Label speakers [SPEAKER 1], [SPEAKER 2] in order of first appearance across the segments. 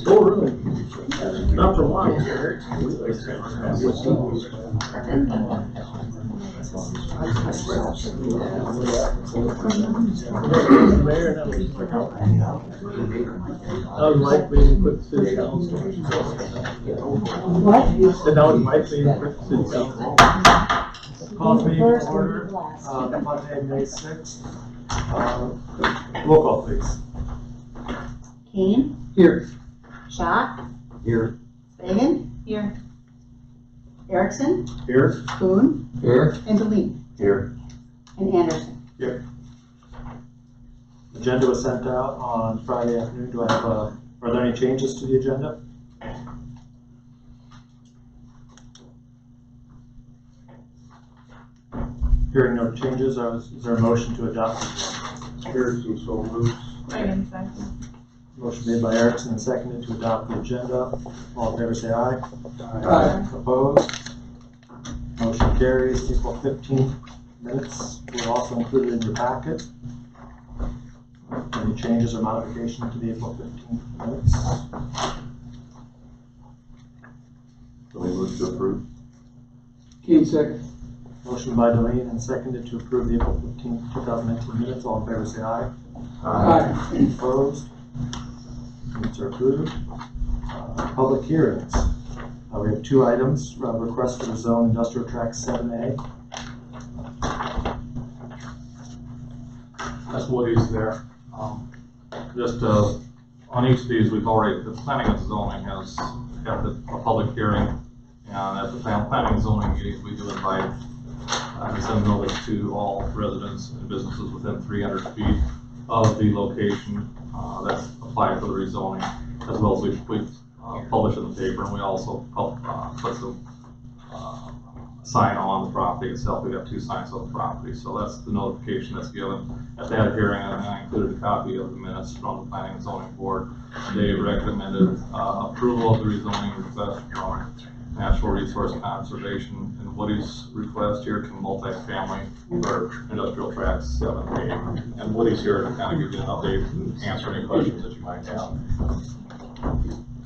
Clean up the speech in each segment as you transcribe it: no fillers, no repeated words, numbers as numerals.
[SPEAKER 1] Oh, really? Not for one. I was likely to put city council.
[SPEAKER 2] What?
[SPEAKER 1] And I was likely to put city council. Call meeting order, Monday, May 6th. Roll call, please.
[SPEAKER 2] Kane?
[SPEAKER 1] Here.
[SPEAKER 2] Schott?
[SPEAKER 1] Here.
[SPEAKER 2] Fagan? Here. Erickson?
[SPEAKER 1] Here.
[SPEAKER 2] Kuhn?
[SPEAKER 1] Here.
[SPEAKER 2] And Deline?
[SPEAKER 1] Here.
[SPEAKER 2] And Anderson?
[SPEAKER 1] Here. Agenda was sent out on Friday afternoon. Do I have are there any changes to the agenda? Hearing no changes, is there a motion to adopt the agenda?
[SPEAKER 3] Harrison, so moves.
[SPEAKER 4] Second, second.
[SPEAKER 1] Motion made by Erickson and seconded to adopt the agenda. All in favor say aye.
[SPEAKER 3] Aye.
[SPEAKER 1] Opposed? Motion carries. April 15th minutes were also included in your packet. Any changes or modifications to the April 15th minutes?
[SPEAKER 3] So we move to approve.
[SPEAKER 1] Kane second. Motion by Deline and seconded to approve the April 15th, 2019 minutes. All in favor say aye.
[SPEAKER 3] Aye.
[SPEAKER 1] Opposed? Minutes are approved. Public hearings. We have two items. Request for the zone industrial tract 7A.
[SPEAKER 5] That's what is there. Just on each of these, we've already, the planning and zoning has had a public hearing, and at the planning and zoning meetings, we do invite and send notice to all residents and businesses within 300 feet of the location that's applied for the rezoning, as well as we publish in the paper, and we also put the sign on the property itself. We have two signs on the property, so that's the notification that's given at that hearing. And I included a copy of the minutes from the Planning and Zoning Board. They recommended approval of the rezoning request from Natural Resource Conservation, and Woody's request here to multifamily or industrial tracts 7A. And Woody's here to kind of give you an update and answer any questions that you might have.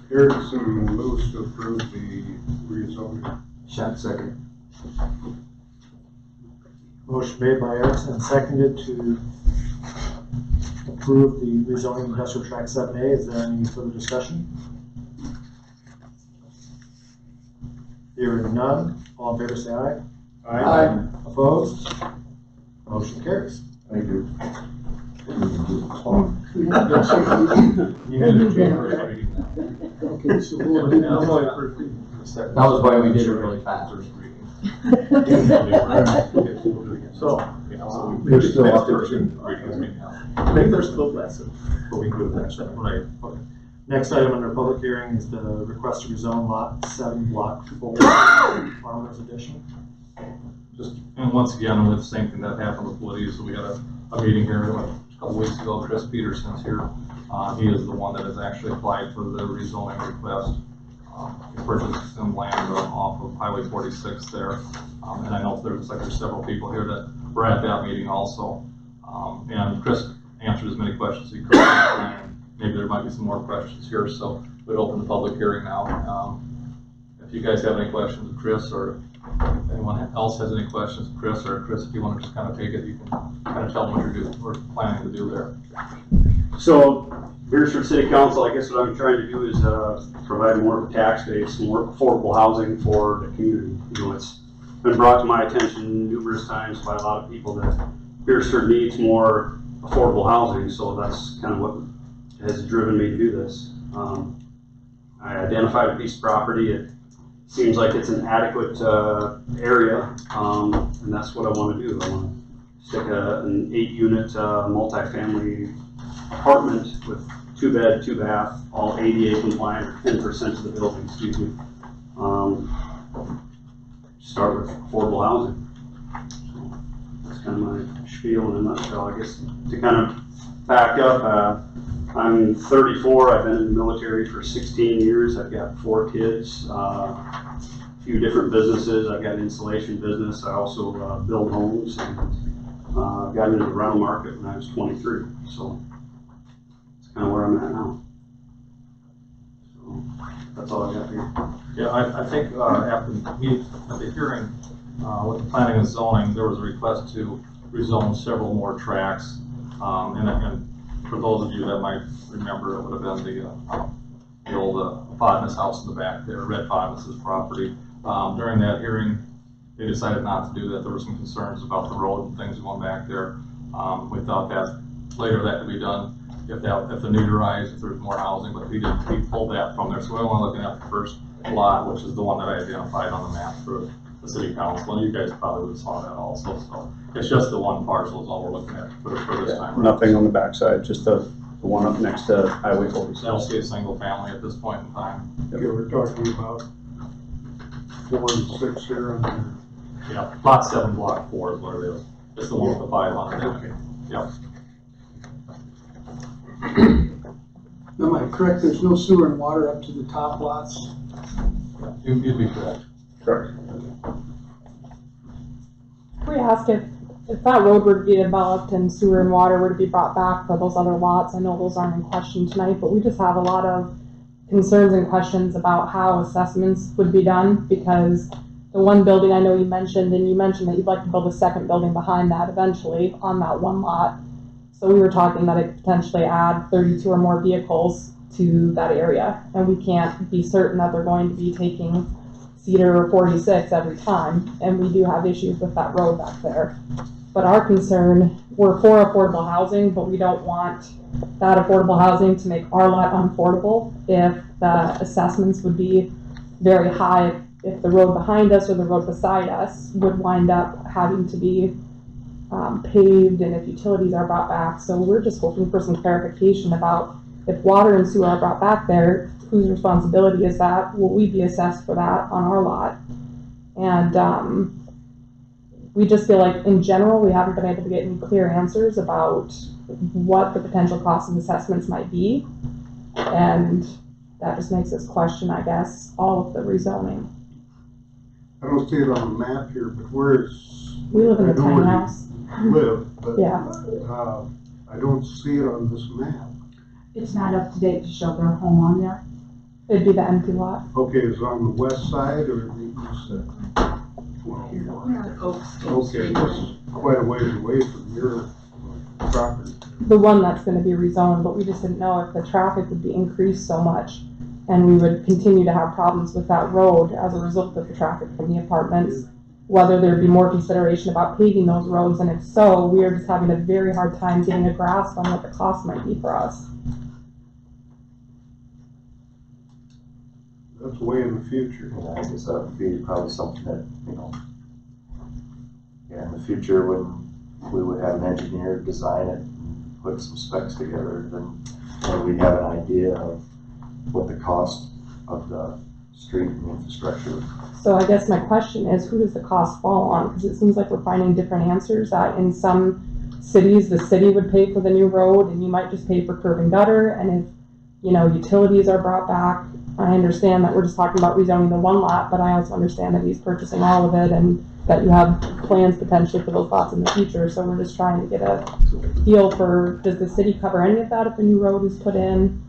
[SPEAKER 3] Harrison moves to approve the rezoning.
[SPEAKER 1] Schott second. Motion made by Erickson and seconded to approve the rezoning industrial tract 7A. Is there any further discussion? Hearing none, all in favor say aye.
[SPEAKER 3] Aye.
[SPEAKER 1] Opposed? Motion carries.
[SPEAKER 3] Thank you.
[SPEAKER 1] Okay, so
[SPEAKER 6] That was why we did it really fast.
[SPEAKER 1] So,
[SPEAKER 3] They're still up there.
[SPEAKER 1] I think there's still lessons. But we can do the next one. Right. Okay. Next item under public hearing is the request to rezone lot 7, block 4, Farmers Edition.
[SPEAKER 5] And once again, with the same thing that happened with Woody's, so we had a meeting here a couple weeks ago. Chris Peterson's here. He is the one that has actually applied for the rezoning request. He purchased some land off of Highway 46 there. And I know there's several people here that were at that meeting also. And Chris answered as many questions as he could. And maybe there might be some more questions here, so we'd open the public hearing now. If if you guys have any questions of Chris, or if anyone else has any questions of Chris, or Chris, if you want to just kind of take it, you can kind of tell them what we're planning to do there.
[SPEAKER 4] So, Beresford City Council, I guess what I'm trying to do is provide more of a tax base, more affordable housing for the community. You know, it's been brought to my attention numerous times by a lot of people that Beresford needs more affordable housing, so that's kind of what has driven me to do this. I identified a piece of property. It seems like it's an adequate area, and that's what I want to do. I want to stick an 8-unit multifamily apartment with 2-bed, 2-bath, all ADA compliant, or 10% of the building, excuse me. Start with affordable housing. So that's kind of my spiel in a nutshell. I guess to kind of back up, I'm 34. I've been in the military for 16 years. I've got 4 kids, a few different businesses. I've got an insulation business. I also build homes, and got into the rental market when I was 23. So that's kind of where I'm at now. So that's all I got here.
[SPEAKER 5] Yeah, I think at the hearing with the planning and zoning, there was a request to rezone several more tracts. And for those of you that might remember, it would have been the old Fodness house in the back there, Red Fodness's property. During that hearing, they decided not to do that. There were some concerns about the road and things going back there. We thought that later that could be done if the need arises, if there's more housing, but he pulled that from there. So we're only looking at the first lot, which is the one that I identified on the map for the city council. And you guys probably would have saw that also. So it's just the one parcel is all we're looking at for this time.
[SPEAKER 4] Nothing on the backside, just the one up next to Highway 46.
[SPEAKER 5] That'll see a single family at this point in time.
[SPEAKER 3] Yeah, we're talking about 4 and 6 here on there.
[SPEAKER 5] Yeah, lot 7, block 4 is what it is. It's the one with the 5 on it.
[SPEAKER 3] Okay.
[SPEAKER 5] Yep.
[SPEAKER 7] Am I correct, there's no sewer and water up to the top lots?
[SPEAKER 5] You'd be correct.
[SPEAKER 4] Correct.
[SPEAKER 8] We asked if that road were to be developed and sewer and water were to be brought back for those other lots. I know those aren't in question tonight, but we just have a lot of concerns and questions about how assessments would be done, because the one building I know you mentioned, and you mentioned that you'd like to build a second building behind that eventually on that one lot. So we were talking that it could potentially add 32 or more vehicles to that area, and we can't be certain that they're going to be taking Cedar or 46 every time, and we do have issues with that road back there. But our concern, we're for affordable housing, but we don't want that affordable housing to make our lot unaffordable if the assessments would be very high, if the road behind us or the road beside us would wind up having to be paved, and if utilities are brought back. So we're just hoping for some clarification about if water and sewer are brought back there, whose responsibility is that? Will we be assessed for that on our lot? And we just feel like in general we haven't been able to get any clear answers about what the potential costs of assessments might be, and that just makes us question, I guess, all of the rezoning.
[SPEAKER 3] I don't see it on the map here, but where's?
[SPEAKER 8] We live in a
[SPEAKER 3] I know
[SPEAKER 8] tiny
[SPEAKER 3] where you
[SPEAKER 8] house.
[SPEAKER 3] Live, but
[SPEAKER 8] Yeah.
[SPEAKER 3] I don't see it on this map.
[SPEAKER 2] It's not up to date to show their home on there.
[SPEAKER 8] It'd be the empty lot.
[SPEAKER 3] Okay, is it on the west side or the east side? Okay, this is quite a ways away from your property.
[SPEAKER 8] The one that's going to be rezoned, but we just didn't know if the traffic would be increased so much and we would continue to have problems with that road as a result of the traffic from the apartments, whether there'd be more consideration about paving those roads, and if so, we are just having a very hard time getting a grasp on what the cost might be for us.
[SPEAKER 3] That's way in the future.
[SPEAKER 9] Yeah, I guess that would be probably something that, in the future when we would have an engineer design it and put some specs together, then we'd have an idea of what the cost of the street and infrastructure.
[SPEAKER 8] So I guess my question is, who does the cost fall on? Because it seems like we're finding different answers, that in some cities, the city would pay for the new road and you might just pay for curb and gutter, and if, utilities are brought back, I understand that we're just talking about rezoning the one lot, but I also understand that he's purchasing all of it and that you have plans potentially for those lots in the future. So we're just trying to get a feel for, does the city cover any of that if a new road is put in?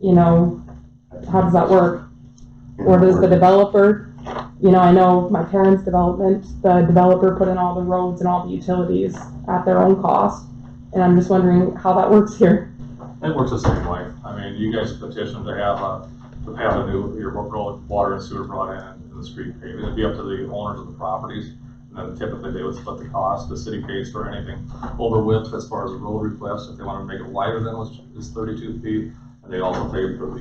[SPEAKER 8] How does that work? Or does the developer, you know, I know my parents' development, the developer put in all the roads and all the utilities at their own cost. And I'm just wondering how that works here.
[SPEAKER 5] It works the same way. I mean, you guys petitioned to have a new, your road, water and sewer brought in and the street paved. It'd be up to the owners of the properties. And then typically they would split the cost. The city pays for anything over width as far as the road request. If they want to make it wider than what is 32 feet, and they also pay for the,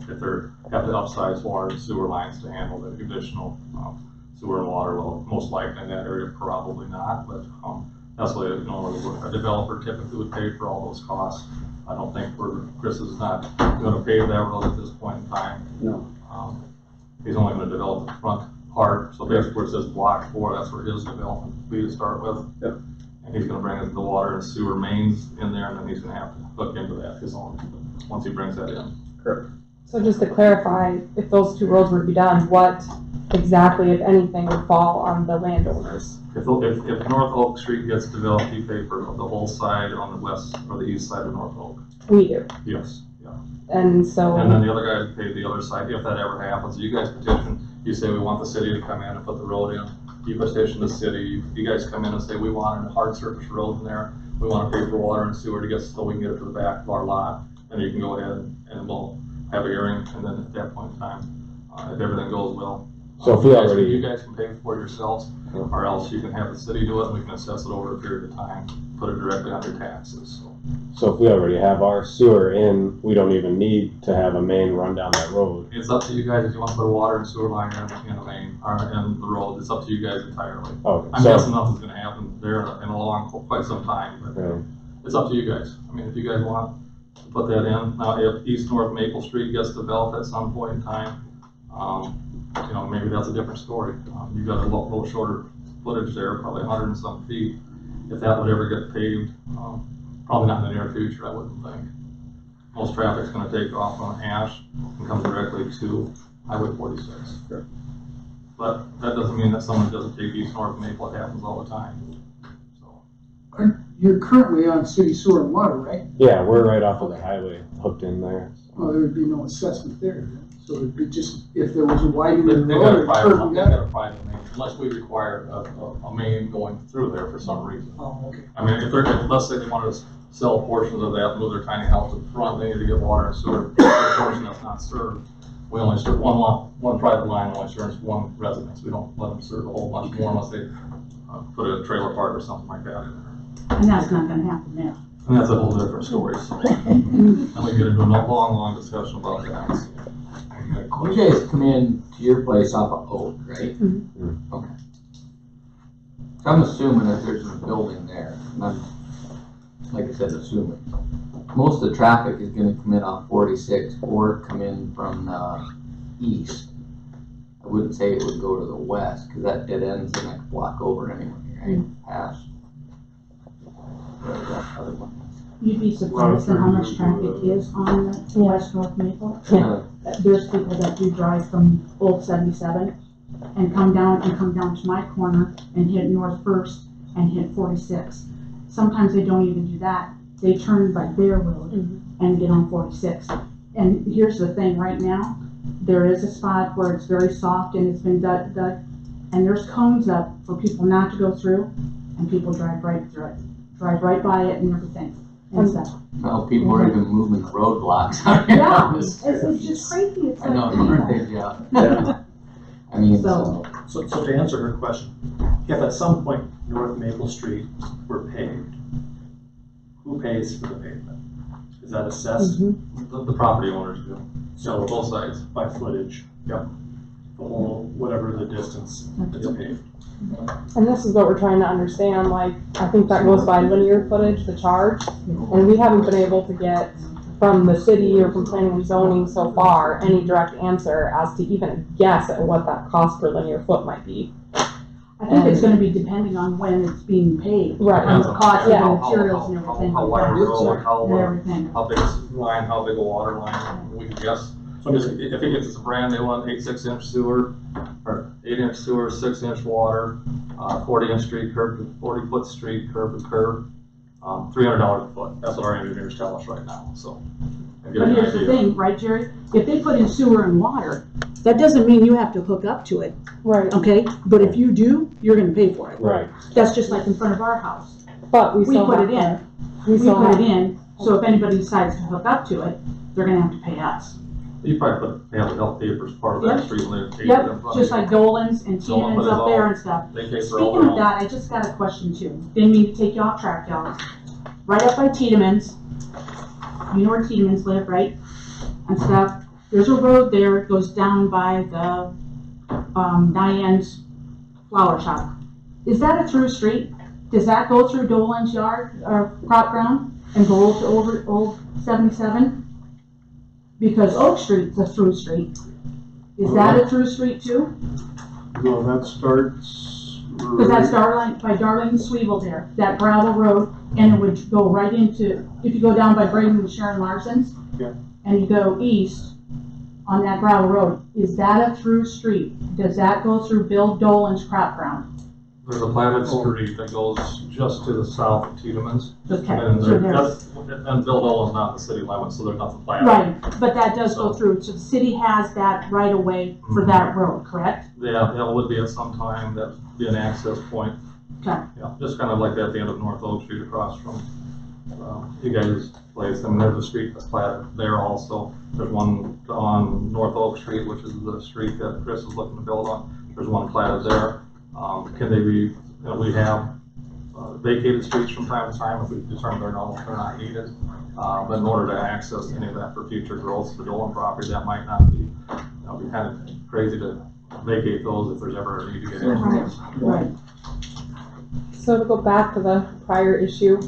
[SPEAKER 5] if they have to upsize water and sewer lines to handle the additional sewer and water. Well, most likely in that area, probably not, but that's what, you know, a developer typically would pay for all those costs. I don't think Chris is not going to pave that road at this point in time.
[SPEAKER 4] No.
[SPEAKER 5] He's only going to develop the front part. So basically where it says block 4, that's where his development will be to start with.
[SPEAKER 4] Yep.
[SPEAKER 5] And he's going to bring the water and sewer mains in there, and then he's going to have to hook into that his own, once he brings that in.
[SPEAKER 4] Correct.
[SPEAKER 8] So just to clarify, if those 2 roads were to be done, what exactly, if anything, would fall on the landowners?
[SPEAKER 5] If North Oak Street gets developed, you pay for the whole side on the west or the east side of North Oak.
[SPEAKER 8] We do.
[SPEAKER 5] Yes. Yeah.
[SPEAKER 8] And so.
[SPEAKER 5] And then the other guys pay the other side if that ever happens. You guys petition, you say we want the city to come in and put the road in. You petition the city, you guys come in and say we want a hard surface road in there. We want to pay for water and sewer to get so we can get it to the back of our lot. And you can go ahead and we'll have a hearing, and then at that point in time, if everything goes well.
[SPEAKER 6] So if we already.
[SPEAKER 5] You guys can pay for it yourselves, or else you can have the city do it, and we can assess it over a period of time, put it directly on your taxes.
[SPEAKER 6] So if we already have our sewer in, we don't even need to have a main run down that road.
[SPEAKER 5] It's up to you guys if you want to put a water and sewer line in the main, or in the road. It's up to you guys entirely.
[SPEAKER 6] Okay.
[SPEAKER 5] I'm
[SPEAKER 6] So,
[SPEAKER 5] guessing nothing's gonna happen there in a long, quite some time, but
[SPEAKER 6] right.
[SPEAKER 5] it's up to you guys. I mean, if you guys want to put that in. Now, if East North Maple Street gets developed at some point in time, you know, maybe that's a different story. You've got a little shorter footage there, probably 100 and some feet. If that would ever get paved, probably not in the near future, I wouldn't think. Most traffic's gonna take off on Ash and come directly to Highway 46.
[SPEAKER 4] Sure.
[SPEAKER 5] But that doesn't mean that someone doesn't take East North Maple. It happens all the time. So,
[SPEAKER 7] You're currently on city sewer and water, right?
[SPEAKER 6] Yeah, we're right off of the highway, hooked in there.
[SPEAKER 7] Well, there would be no assessment there, then. So it'd be just, if there was a widening
[SPEAKER 5] they
[SPEAKER 7] of the
[SPEAKER 5] got
[SPEAKER 7] road
[SPEAKER 5] a
[SPEAKER 7] or
[SPEAKER 5] private,
[SPEAKER 7] curving
[SPEAKER 5] they
[SPEAKER 7] up.
[SPEAKER 5] got a private main, unless we require a main going through there for some reason.
[SPEAKER 7] Oh, okay.
[SPEAKER 5] I mean, if let's say they wanted to sell portions of that, move their tiny house to the front, they need to get water and sewer, the portion that's not served. We only serve one private line, only serves one residence. We don't let them serve a whole bunch more unless they put a trailer park or something like that in there.
[SPEAKER 2] And that's not gonna happen there.
[SPEAKER 5] And that's a whole different story, so. And we get into a long discussion about that.
[SPEAKER 6] You guys come in to your place off of Oak, right?
[SPEAKER 8] Mhm.
[SPEAKER 6] Okay. So I'm assuming that there's a building there, and I'm, like I said, assuming. Most of the traffic is gonna come in on 46 or come in from the east. I wouldn't say it would go to the west, cause that dead ends the next block over anyway, right? Past. That other one.
[SPEAKER 2] You'd be surprised at how much traffic is on the West North Maple.
[SPEAKER 6] Yeah.
[SPEAKER 2] There's people that do drive from Old 77 and come down to my corner and hit North First and hit 46. Sometimes they don't even do that. They turn by their road and get on 46. And here's the thing, right now, there is a spot where it's very soft and it's been dug, and there's cones up for people not to go through, and people drive right through it, drive right by it and everything. And stuff.
[SPEAKER 6] Well, people are even moving the roadblocks.
[SPEAKER 2] Yeah, it's just crazy. It's
[SPEAKER 6] I know,
[SPEAKER 2] like,
[SPEAKER 6] aren't they, yeah. I mean,
[SPEAKER 2] So-
[SPEAKER 6] so,
[SPEAKER 1] So to answer her question, if at some point North Maple Street were paved, who pays for the pavement? Is that assessed?
[SPEAKER 5] The property owners do, so both sides.
[SPEAKER 1] By footage?
[SPEAKER 5] Yep.
[SPEAKER 1] The whole, whatever the distance it's paved.
[SPEAKER 8] And this is what we're trying to understand, like, I think that goes by linear footage, the charge, and we haven't been able to get from the city or from planning and zoning so far, any direct answer as to even a guess at what that cost per linear foot might be.
[SPEAKER 2] I think it's gonna be depending on when it's being paid.
[SPEAKER 8] Right.
[SPEAKER 2] And the cost of
[SPEAKER 8] Yeah.
[SPEAKER 2] the materials and everything.
[SPEAKER 5] How wide a road,
[SPEAKER 2] And
[SPEAKER 5] how
[SPEAKER 2] everything.
[SPEAKER 5] big a line, how big a water line, we can guess. So if it's a brand new one, 6-inch sewer, or 8-inch sewer, 6-inch water, 40-inch street curb, 40-foot street curb to curb, $300 a foot. That's what our engineers tell us right now, so.
[SPEAKER 2] But here's the thing, right, Jerry? If they put in sewer and water, That doesn't mean you have to hook up to it,
[SPEAKER 8] Right,
[SPEAKER 2] okay? But if you do, you're gonna pay for it.
[SPEAKER 8] right,
[SPEAKER 2] That's just like in front of our house.
[SPEAKER 8] but we
[SPEAKER 2] We
[SPEAKER 8] still
[SPEAKER 2] put
[SPEAKER 8] have
[SPEAKER 2] it in.
[SPEAKER 8] to.
[SPEAKER 2] We
[SPEAKER 8] still
[SPEAKER 2] put
[SPEAKER 8] have-
[SPEAKER 2] it in, so if anybody decides to hook up to it, they're gonna have to pay us.
[SPEAKER 5] You probably put, have the health papers part of that
[SPEAKER 2] Yep.
[SPEAKER 5] street when they take
[SPEAKER 2] Yep,
[SPEAKER 5] them.
[SPEAKER 2] just like Dolan's and
[SPEAKER 5] Dolan
[SPEAKER 2] Tiedeman's
[SPEAKER 5] put it
[SPEAKER 2] up there
[SPEAKER 5] all-
[SPEAKER 2] and stuff.
[SPEAKER 5] They pay for all
[SPEAKER 2] Speaking
[SPEAKER 5] their
[SPEAKER 2] of
[SPEAKER 5] own.
[SPEAKER 2] that, I just got a question too. Didn't mean to take you off track, y'all. Right up by Tiedeman's, you know where Tiedeman's live, right? And stuff. There's a road there, it goes down by the, Diane's flower shop. Is that a through street? Does that go through Dolan's yard or crop ground and go to over Old 77? Because Oak Street's a through street. Is that a through street too?
[SPEAKER 3] No, that starts.
[SPEAKER 2] Because that's Darling, by Darling and Sweeble there, that gravel road, and it would go right into, if you go down by Braden and Sharon Larson's.
[SPEAKER 3] Yeah.
[SPEAKER 2] And you go east on that gravel road, is that a through street? Does that go through Bill Dolan's crop ground?
[SPEAKER 5] There's a platted street that goes just to the south of Tiedeman's.
[SPEAKER 2] Okay,
[SPEAKER 5] And
[SPEAKER 2] so
[SPEAKER 5] there,
[SPEAKER 2] there's,
[SPEAKER 5] and Bill Dolan's not in the city limits, so there's nothing platted.
[SPEAKER 2] right, but that does go through, so the city has that right of way for that road, correct?
[SPEAKER 5] Yeah, that would be at some time, that'd be an access point.
[SPEAKER 2] Okay.
[SPEAKER 5] Yeah, just kind of like at the end of North Oak Street across from, you guys' place. I mean, there's a street that's platted there also. There's one on North Oak Street, which is the street that Chris is looking to build on. There's one platted there. Can they be, we have vacated streets from time to time if we determine they're not needed. But in order to access any of that for future growth, the Dolan property, that might not be, it'd be kind of crazy to vacate those if there's ever a need to get in.
[SPEAKER 2] Right.
[SPEAKER 8] So to go back to the prior issue,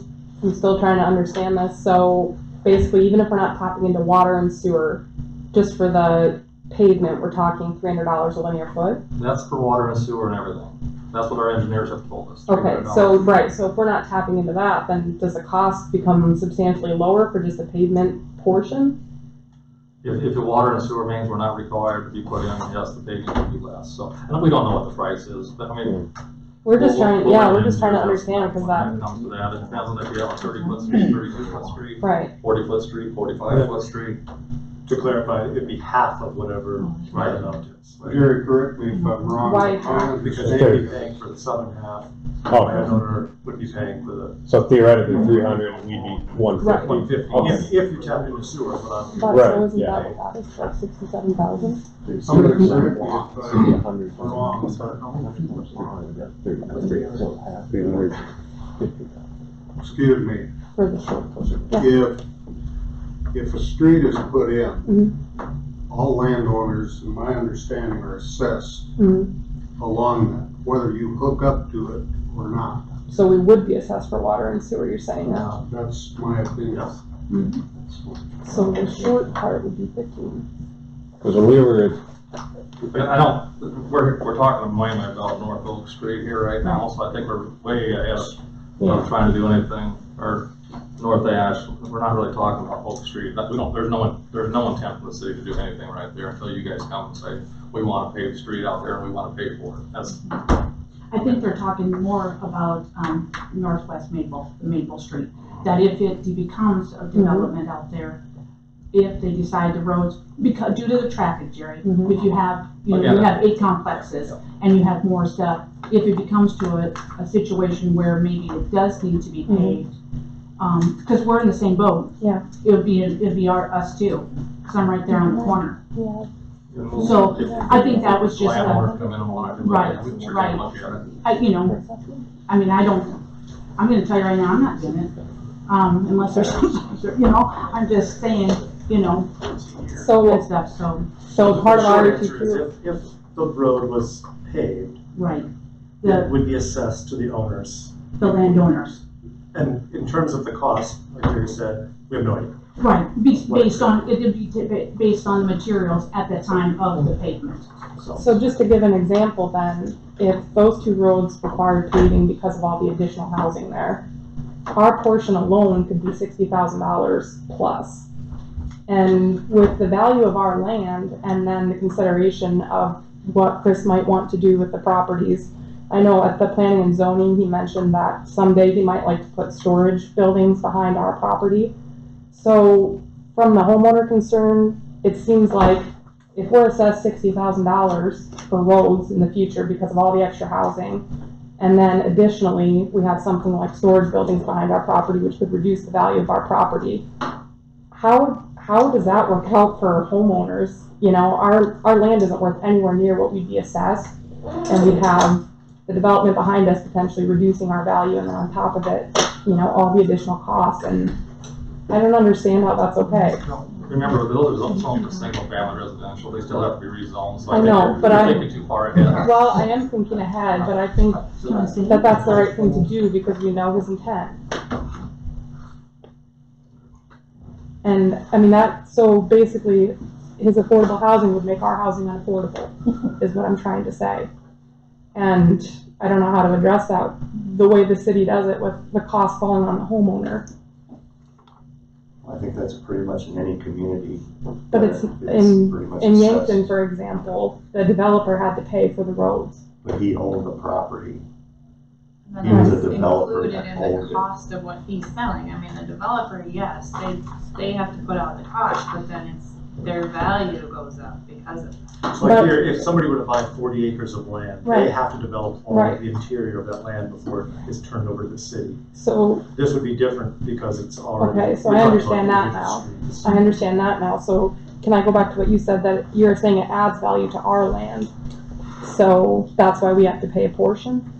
[SPEAKER 8] I'm still trying to understand this. So basically, even if we're not tapping into water and sewer, just for the pavement, we're talking $300 a linear foot?
[SPEAKER 5] That's for water and sewer and everything. That's what our engineers have told us.
[SPEAKER 8] Okay,
[SPEAKER 5] $300.
[SPEAKER 8] so, right, so if we're not tapping into that, then does the cost become substantially lower for just the pavement portion?
[SPEAKER 5] If the water and sewer mains were not required to be put in, yes, the paving would be less. So, and we don't know what the price is, but I mean.
[SPEAKER 8] We're just trying,
[SPEAKER 5] we'll
[SPEAKER 8] yeah,
[SPEAKER 5] let
[SPEAKER 8] we're just trying to
[SPEAKER 5] engineers
[SPEAKER 8] understand, because
[SPEAKER 5] when it
[SPEAKER 8] that,
[SPEAKER 5] comes to that, it depends on if you have a 30-foot street, 32-foot street,
[SPEAKER 8] right,
[SPEAKER 5] 40-foot street, 45-foot street.
[SPEAKER 1] To clarify, it'd be half of whatever the amount is.
[SPEAKER 3] Gary, correct me if I'm wrong.
[SPEAKER 8] Why
[SPEAKER 3] but
[SPEAKER 8] half?
[SPEAKER 1] Because they'd be paying for the southern half, the landowner would be paying for the
[SPEAKER 10] So theoretically, 300, and we'd be 150.
[SPEAKER 1] 150,
[SPEAKER 10] Okay.
[SPEAKER 1] if you tap into sewer, but I'm.
[SPEAKER 8] but
[SPEAKER 10] Right,
[SPEAKER 8] so isn't
[SPEAKER 10] yeah.
[SPEAKER 8] that what that is, like 67,000?
[SPEAKER 3] I'm gonna correct me
[SPEAKER 10] Maybe
[SPEAKER 3] if
[SPEAKER 10] 100.
[SPEAKER 3] I'm wrong, excuse me,
[SPEAKER 8] For the short portion, yeah.
[SPEAKER 3] if a street is put in,
[SPEAKER 8] Mhm.
[SPEAKER 3] all landowners, in my understanding, are assessed
[SPEAKER 8] Mhm.
[SPEAKER 3] along that, whether you hook up to it or not.
[SPEAKER 8] So we would be assessed for water and sewer, you're saying now?
[SPEAKER 3] That's my opinion.
[SPEAKER 1] Yes.
[SPEAKER 8] So the short part would be 15.
[SPEAKER 10] Because when we were,
[SPEAKER 5] I don't, we're talking mainly about North Oak Street here right now, so I think we're way ahead of trying to do anything, or North Ash. We're not really talking about Oak Street. We don't, there's no intent from the city to do anything right there until you guys come and say, we want to pave the street out there and we want to pay for it. That's,
[SPEAKER 2] I think they're talking more about, Northwest Maple, Maple Street. That if it becomes a development out there, if they decide the roads, because, due to the traffic, Jerry,
[SPEAKER 8] Mhm.
[SPEAKER 2] if you have, you have 8 complexes and you have more stuff, if it becomes to a situation where maybe it does need to be paved, because we're in the same boat.
[SPEAKER 8] Yeah.
[SPEAKER 2] It'd be us too, because I'm right there on the corner.
[SPEAKER 8] Yeah.
[SPEAKER 2] So, I think that was just
[SPEAKER 5] landowners come in and want to do it.
[SPEAKER 2] Right,
[SPEAKER 5] We're gonna
[SPEAKER 2] right.
[SPEAKER 5] look at it.
[SPEAKER 2] I'm gonna tell you right now, I'm not doing it, unless there's something, I'm just saying, that
[SPEAKER 8] So,
[SPEAKER 2] stuff, so,
[SPEAKER 8] so part of
[SPEAKER 1] The
[SPEAKER 8] our
[SPEAKER 1] short answer is
[SPEAKER 8] issue,
[SPEAKER 1] if the road was paved,
[SPEAKER 2] right,
[SPEAKER 1] it
[SPEAKER 2] the
[SPEAKER 1] would be assessed to the owners.
[SPEAKER 2] landowners,
[SPEAKER 1] And in terms of the cost, like Jerry said, we have no idea.
[SPEAKER 2] right, based on, it'd be based on the materials at the time of the pavement, so.
[SPEAKER 8] so just to give an example then, if those 2 roads required paving because of all the additional housing there, our portion alone could be $60,000 plus. And with the value of our land and then the consideration of what Chris might want to do with the properties, I know at the planning and zoning, he mentioned that someday he might like to put storage buildings behind our property. So from the homeowner concern, it seems like if we're assessed $60,000 for roads in the future because of all the extra housing, and then additionally, we have something like storage buildings behind our property, which could reduce the value of our property, how does that work out for homeowners? You know, our land isn't worth anywhere near what we'd be assessed, and we'd have the development behind us potentially reducing our value, and then on top of it, you know, all the additional costs, and I don't understand how that's okay.
[SPEAKER 5] Remember, the builders don't own the single family residential, they still have to be rezoned, so
[SPEAKER 8] I
[SPEAKER 5] I
[SPEAKER 8] know,
[SPEAKER 5] think
[SPEAKER 8] but
[SPEAKER 5] you're thinking too far ahead.
[SPEAKER 8] Well, I am thinking ahead, but I think that that's the right thing to do because we know his intent. And I mean so basically his affordable housing would make our housing unaffordable, is what I'm trying to say. And I don't know how to address that the way the city does it with the cost falling on the homeowner.
[SPEAKER 9] I think that's pretty much in any community.
[SPEAKER 8] But it's in Yankton, for example, the developer had to pay for the roads.
[SPEAKER 9] But he owned the property.
[SPEAKER 11] And
[SPEAKER 9] He
[SPEAKER 11] then
[SPEAKER 9] was a
[SPEAKER 11] that's
[SPEAKER 9] developer
[SPEAKER 11] included
[SPEAKER 9] that
[SPEAKER 11] in the
[SPEAKER 9] owned it.
[SPEAKER 11] cost of what he's selling. I mean, the developer, yes, they have to put out the cost, but then it's, their value goes up because of that.
[SPEAKER 1] So like here, if somebody were to buy 40 acres of land,
[SPEAKER 8] Right.
[SPEAKER 1] they have to develop all
[SPEAKER 8] Right.
[SPEAKER 1] of the interior of that land before it is turned over to the city.
[SPEAKER 8] So
[SPEAKER 1] This would be different because it's already.
[SPEAKER 8] Okay, so
[SPEAKER 1] we're
[SPEAKER 8] I
[SPEAKER 1] talking
[SPEAKER 8] understand
[SPEAKER 1] about
[SPEAKER 8] that now.
[SPEAKER 1] streets.
[SPEAKER 8] I understand that now. So can I go back to what you said, that you're saying it adds value to our land? So that's why we have to pay a portion?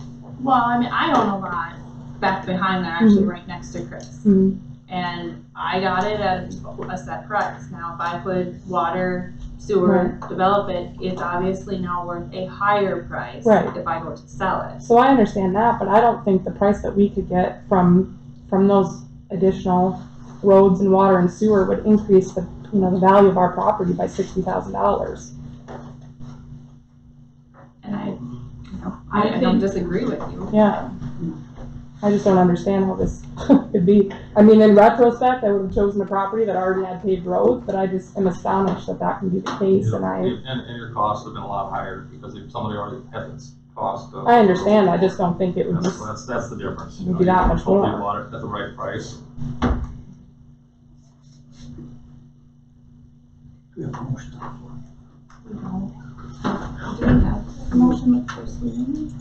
[SPEAKER 11] Well, I mean, I own a lot back behind there, actually right next to Chris.
[SPEAKER 8] Mhm.
[SPEAKER 11] And I got it at a set price. Now, if I put water, sewer, develop it, it's obviously now worth a higher price
[SPEAKER 8] Right.
[SPEAKER 11] if I go to sell it.
[SPEAKER 8] So I understand that, but I don't think the price that we could get from those additional roads and water and sewer would increase the, you know, the value of our property by $60,000.
[SPEAKER 11] And I don't disagree with you.
[SPEAKER 8] Yeah. I just don't understand how this could be. I mean, in retrospect, I would have chosen a property that already had paved roads, but I just am astonished that that can be the case, and
[SPEAKER 5] And your costs have been a lot higher because if somebody already had this cost.
[SPEAKER 8] I understand, I just don't think it would just,
[SPEAKER 5] That's the difference.
[SPEAKER 8] Would be that much
[SPEAKER 5] Hopefully
[SPEAKER 8] more.
[SPEAKER 5] you bought it at the right price.
[SPEAKER 7] We have a motion.
[SPEAKER 11] We don't. Do we have a motion with first reading?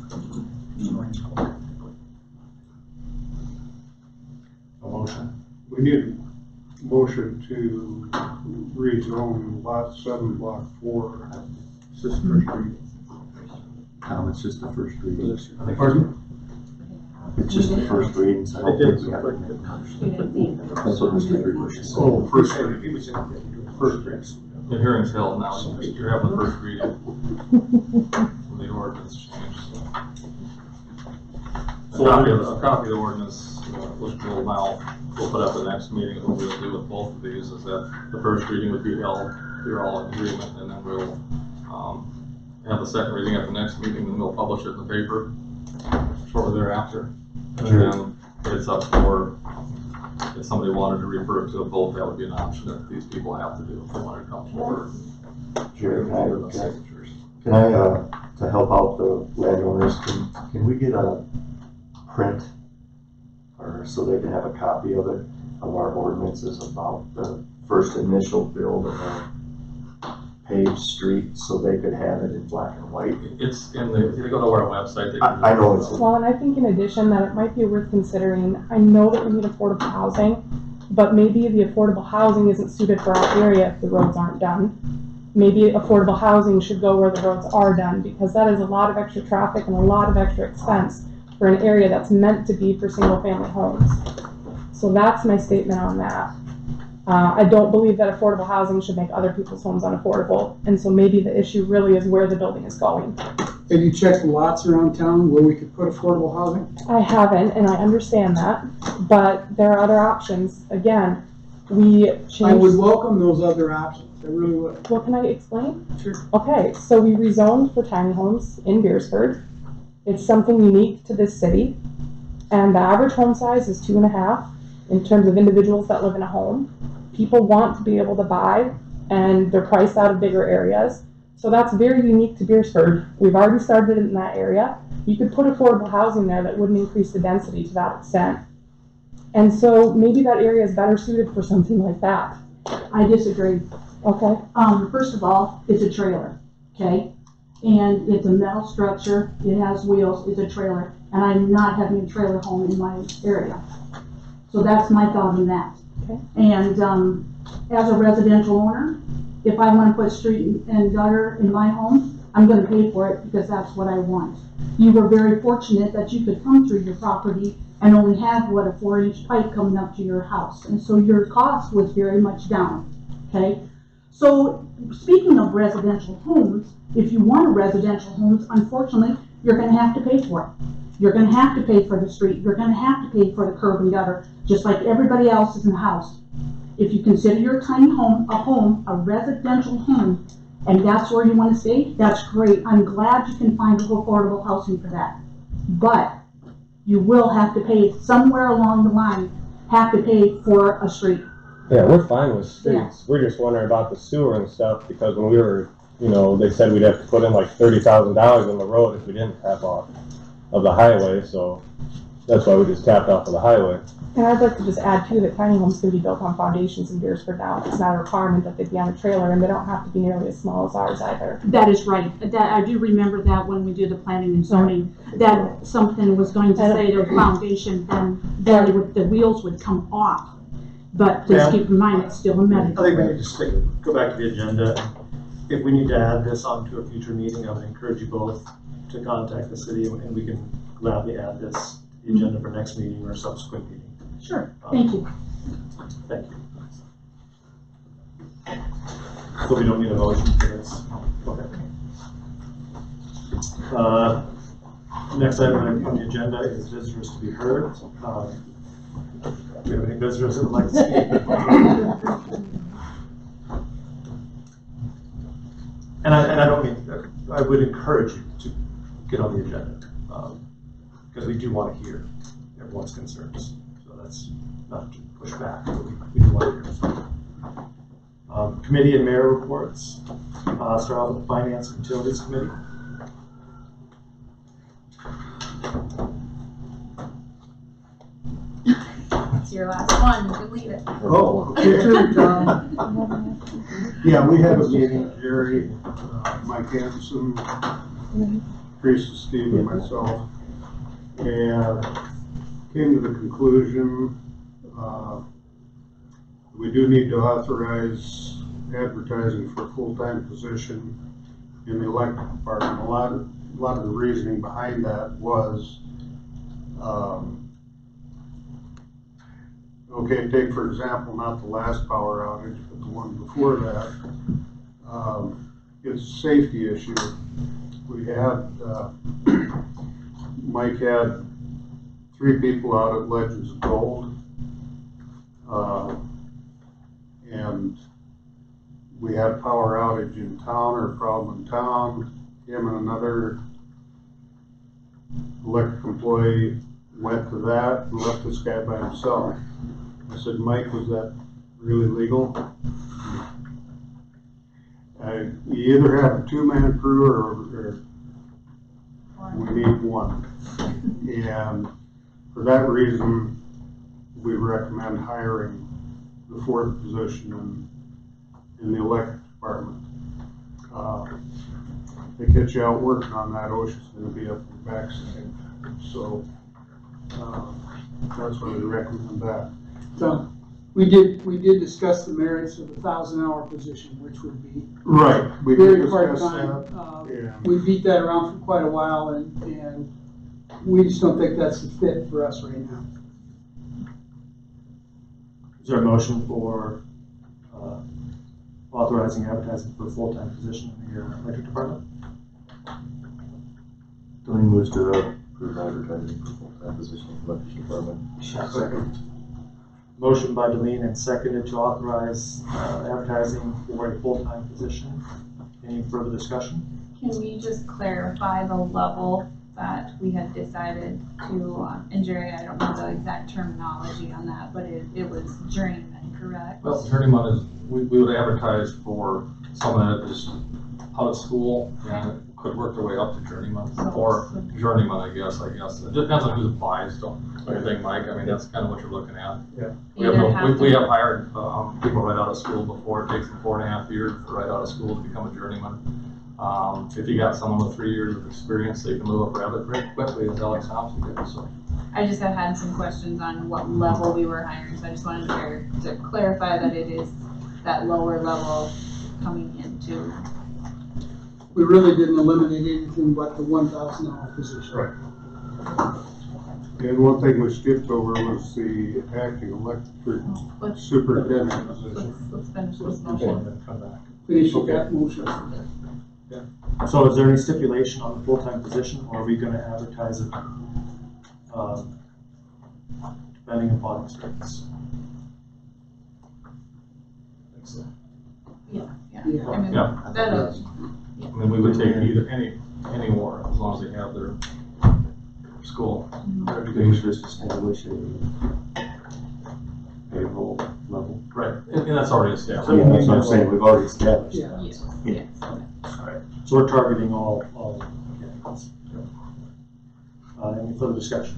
[SPEAKER 1] A motion.
[SPEAKER 3] We need a motion to rezone lot 7, block 4.
[SPEAKER 1] It's just first reading.
[SPEAKER 9] It's just the first reading.
[SPEAKER 1] Pardon?
[SPEAKER 9] It's just the first reading, so I
[SPEAKER 1] It
[SPEAKER 9] don't
[SPEAKER 1] did.
[SPEAKER 9] think we have to.
[SPEAKER 11] We didn't need the
[SPEAKER 9] That's what Mr. Greenbush is saying.
[SPEAKER 1] Oh, first reading. He was saying first reading.
[SPEAKER 5] The hearing's held now, you're having the first reading. When the ordinance changed, so. A copy of the ordinance, which we'll put up the next meeting, what we'll do with both of these is that the first reading would be held, you're all in agreement, and then we'll, have the second reading at the next meeting, and we'll publish it in the paper shortly thereafter. And then it's up for, if somebody wanted to refer it to a vote, that would be an option that these people have to do if they wanted to come forward.
[SPEAKER 9] Jerry, can I, to help out the landowners, can we get a print, or so they can have a copy of it, of our ordinances about the first initial build of a paved street, so they could have it in black and white?
[SPEAKER 5] It's in the, if you go to our website, they can.
[SPEAKER 9] I know it's.
[SPEAKER 8] well, and I think in addition that it might be worth considering, I know that we need affordable housing, but maybe the affordable housing isn't suited for our area if the roads aren't done. Maybe affordable housing should go where the roads are done, because that is a lot of extra traffic and a lot of extra expense for an area that's meant to be for single family homes. So that's my statement on that. I don't believe that affordable housing should make other people's homes unaffordable, and so maybe the issue really is where the building is going.
[SPEAKER 7] Have you checked lots around town where we could put affordable housing?
[SPEAKER 8] I haven't, and I understand that, but there are other options. Again, we changed.
[SPEAKER 7] I would welcome those other options, I really would.
[SPEAKER 8] Well, can I explain?
[SPEAKER 7] Sure.
[SPEAKER 8] Okay, so we rezoned for tiny homes in Beresford. It's something unique to this city, and the average home size is 2.5 in terms of individuals that live in a home. People want to be able to buy, and they're priced out of bigger areas. So that's very unique to Beresford. We've already started in that area. You could put affordable housing there that wouldn't increase the density to that extent. And so maybe that area is better suited for something like that.
[SPEAKER 2] I disagree.
[SPEAKER 8] Okay,
[SPEAKER 2] First of all, it's a trailer, okay? And it's a metal structure, it has wheels, it's a trailer, and I'm not having a trailer home in my area. So that's my thought on that.
[SPEAKER 8] Okay.
[SPEAKER 2] And, as a residential owner, if I wanna put street and gutter in my home, I'm gonna pay for it because that's what I want. You were very fortunate that you could come through your property and only have, what, a 4-inch pipe coming up to your house. And so your cost was very much down, okay? So speaking of residential homes, if you want a residential homes, unfortunately, you're gonna have to pay for it. You're gonna have to pay for the street, you're gonna have to pay for the curb and gutter, just like everybody else is in the house. If you consider your tiny home, a residential home, and that's where you wanna stay, that's great. I'm glad you can find affordable housing for that. But you will have to pay somewhere along the line, have to pay for a street.
[SPEAKER 10] Yeah, we're fine with streets. We're just wondering about the sewer and stuff because when we were, they said we'd have to put in like $30,000 in the road if we didn't tap off of the highway, so that's why we just tapped off of the highway.
[SPEAKER 8] and I'd like to just add too that tiny homes can be built on foundations in Beresford now. It's not a requirement that they be on a trailer, and they don't have to be nearly as small as ours either.
[SPEAKER 2] That is right. That, I do remember that when we did the planning and zoning, that something was going to say the foundation, then the wheels would come off. But please keep in mind, it's still a medical.
[SPEAKER 1] I think we need to go back to the agenda. If we need to add this onto a future meeting, I would encourage you both to contact the city and we can gladly add this to the agenda for next meeting or subsequent meeting.
[SPEAKER 2] Sure, thank you.
[SPEAKER 1] Thank you. So we don't need a motion for this? Okay. Next item on the agenda is visitors to be heard. Do we have any visitors that would like to speak? And I don't mean, I would encourage you to get on the agenda, because we do want to hear everyone's concerns. So that's not to push back, but we do want to hear some. Committee and mayor reports. Start out with the Finance and Utilities Committee.
[SPEAKER 11] It's your last one, you can leave it.
[SPEAKER 3] Oh, okay. Yeah, we had a meeting, Jerry, Mike Anderson, Teresa, Steve, and myself, and came to the conclusion, we do need to authorize advertising for a full-time position in the electric department. A lot of the reasoning behind that was, okay, take for example, not the last power outage, but the one before that. It's a safety issue. We had, Mike had 3 people out at Legends of Gold. And we had a power outage in town or a problem in town. Him and another electric employee went to that and left this guy by himself. I said, Mike, was that really legal? You either have a 2-man crew or we need one. And for that reason, we recommend hiring the 4th position in the electric department. They get you out working on that, OSHA's going to be up in the backside. So that's why we recommend that.
[SPEAKER 7] So, we did discuss the merits of the 1,000-hour position, which would be
[SPEAKER 3] Right. We did
[SPEAKER 7] very
[SPEAKER 3] discuss
[SPEAKER 7] part-time.
[SPEAKER 3] that. Yeah.
[SPEAKER 7] We beat that around for quite a while, and we just don't think that's the fit for us right now.
[SPEAKER 1] Is there a motion for authorizing advertising for a full-time position in the electric department?
[SPEAKER 9] Tony moves to approve advertising for full-time position in the electric department.
[SPEAKER 3] Second.
[SPEAKER 1] Motion by Delene and seconded to authorize advertising for a full-time position. Any further discussion?
[SPEAKER 11] Can we just clarify the level that we had decided to, and Jerry, I don't know the exact terminology on that, but it was journeyman, correct?
[SPEAKER 5] Well, journeyman is, we would advertise for someone that is out of school and could work their way up to journeyman, or journeyman, I guess. It depends on who applies, don't you think, Mike? I mean, that's kind of what you're looking at.
[SPEAKER 1] Yeah.
[SPEAKER 5] We have hired, people right out of school before. It takes them 4.5 years right out of school to become a journeyman. If you got someone with 3 years of experience, they can move up rather quickly, as Alex Thompson did, so.
[SPEAKER 11] I just have had some questions on what level we were hiring, so I just wanted to clarify that it is that lower level coming into.
[SPEAKER 7] We really didn't eliminate anything but the $1,000 position.
[SPEAKER 1] Right.
[SPEAKER 3] And one thing we skipped over was the acting electric
[SPEAKER 11] Let's
[SPEAKER 3] superintendent position.
[SPEAKER 11] finish this
[SPEAKER 1] And
[SPEAKER 11] motion.
[SPEAKER 1] then come back.
[SPEAKER 7] Finish
[SPEAKER 1] Okay.
[SPEAKER 7] that motion.
[SPEAKER 1] So is there any stipulation on the full-time position, or are we gonna advertise it, depending upon experience? I think so.
[SPEAKER 11] Yeah.
[SPEAKER 7] Yeah.
[SPEAKER 11] I mean,
[SPEAKER 5] Yeah.
[SPEAKER 11] that
[SPEAKER 5] I mean, we would take either, anywhere, as long as they have their school.
[SPEAKER 9] Their education is established at payroll level.
[SPEAKER 5] Right, and that's already established.
[SPEAKER 9] Yeah, that's what I'm saying, we've already established
[SPEAKER 7] Yeah.
[SPEAKER 9] that.
[SPEAKER 11] Yes,
[SPEAKER 9] so.
[SPEAKER 11] yes.
[SPEAKER 1] Alright, so we're targeting all candidates. Any further discussion?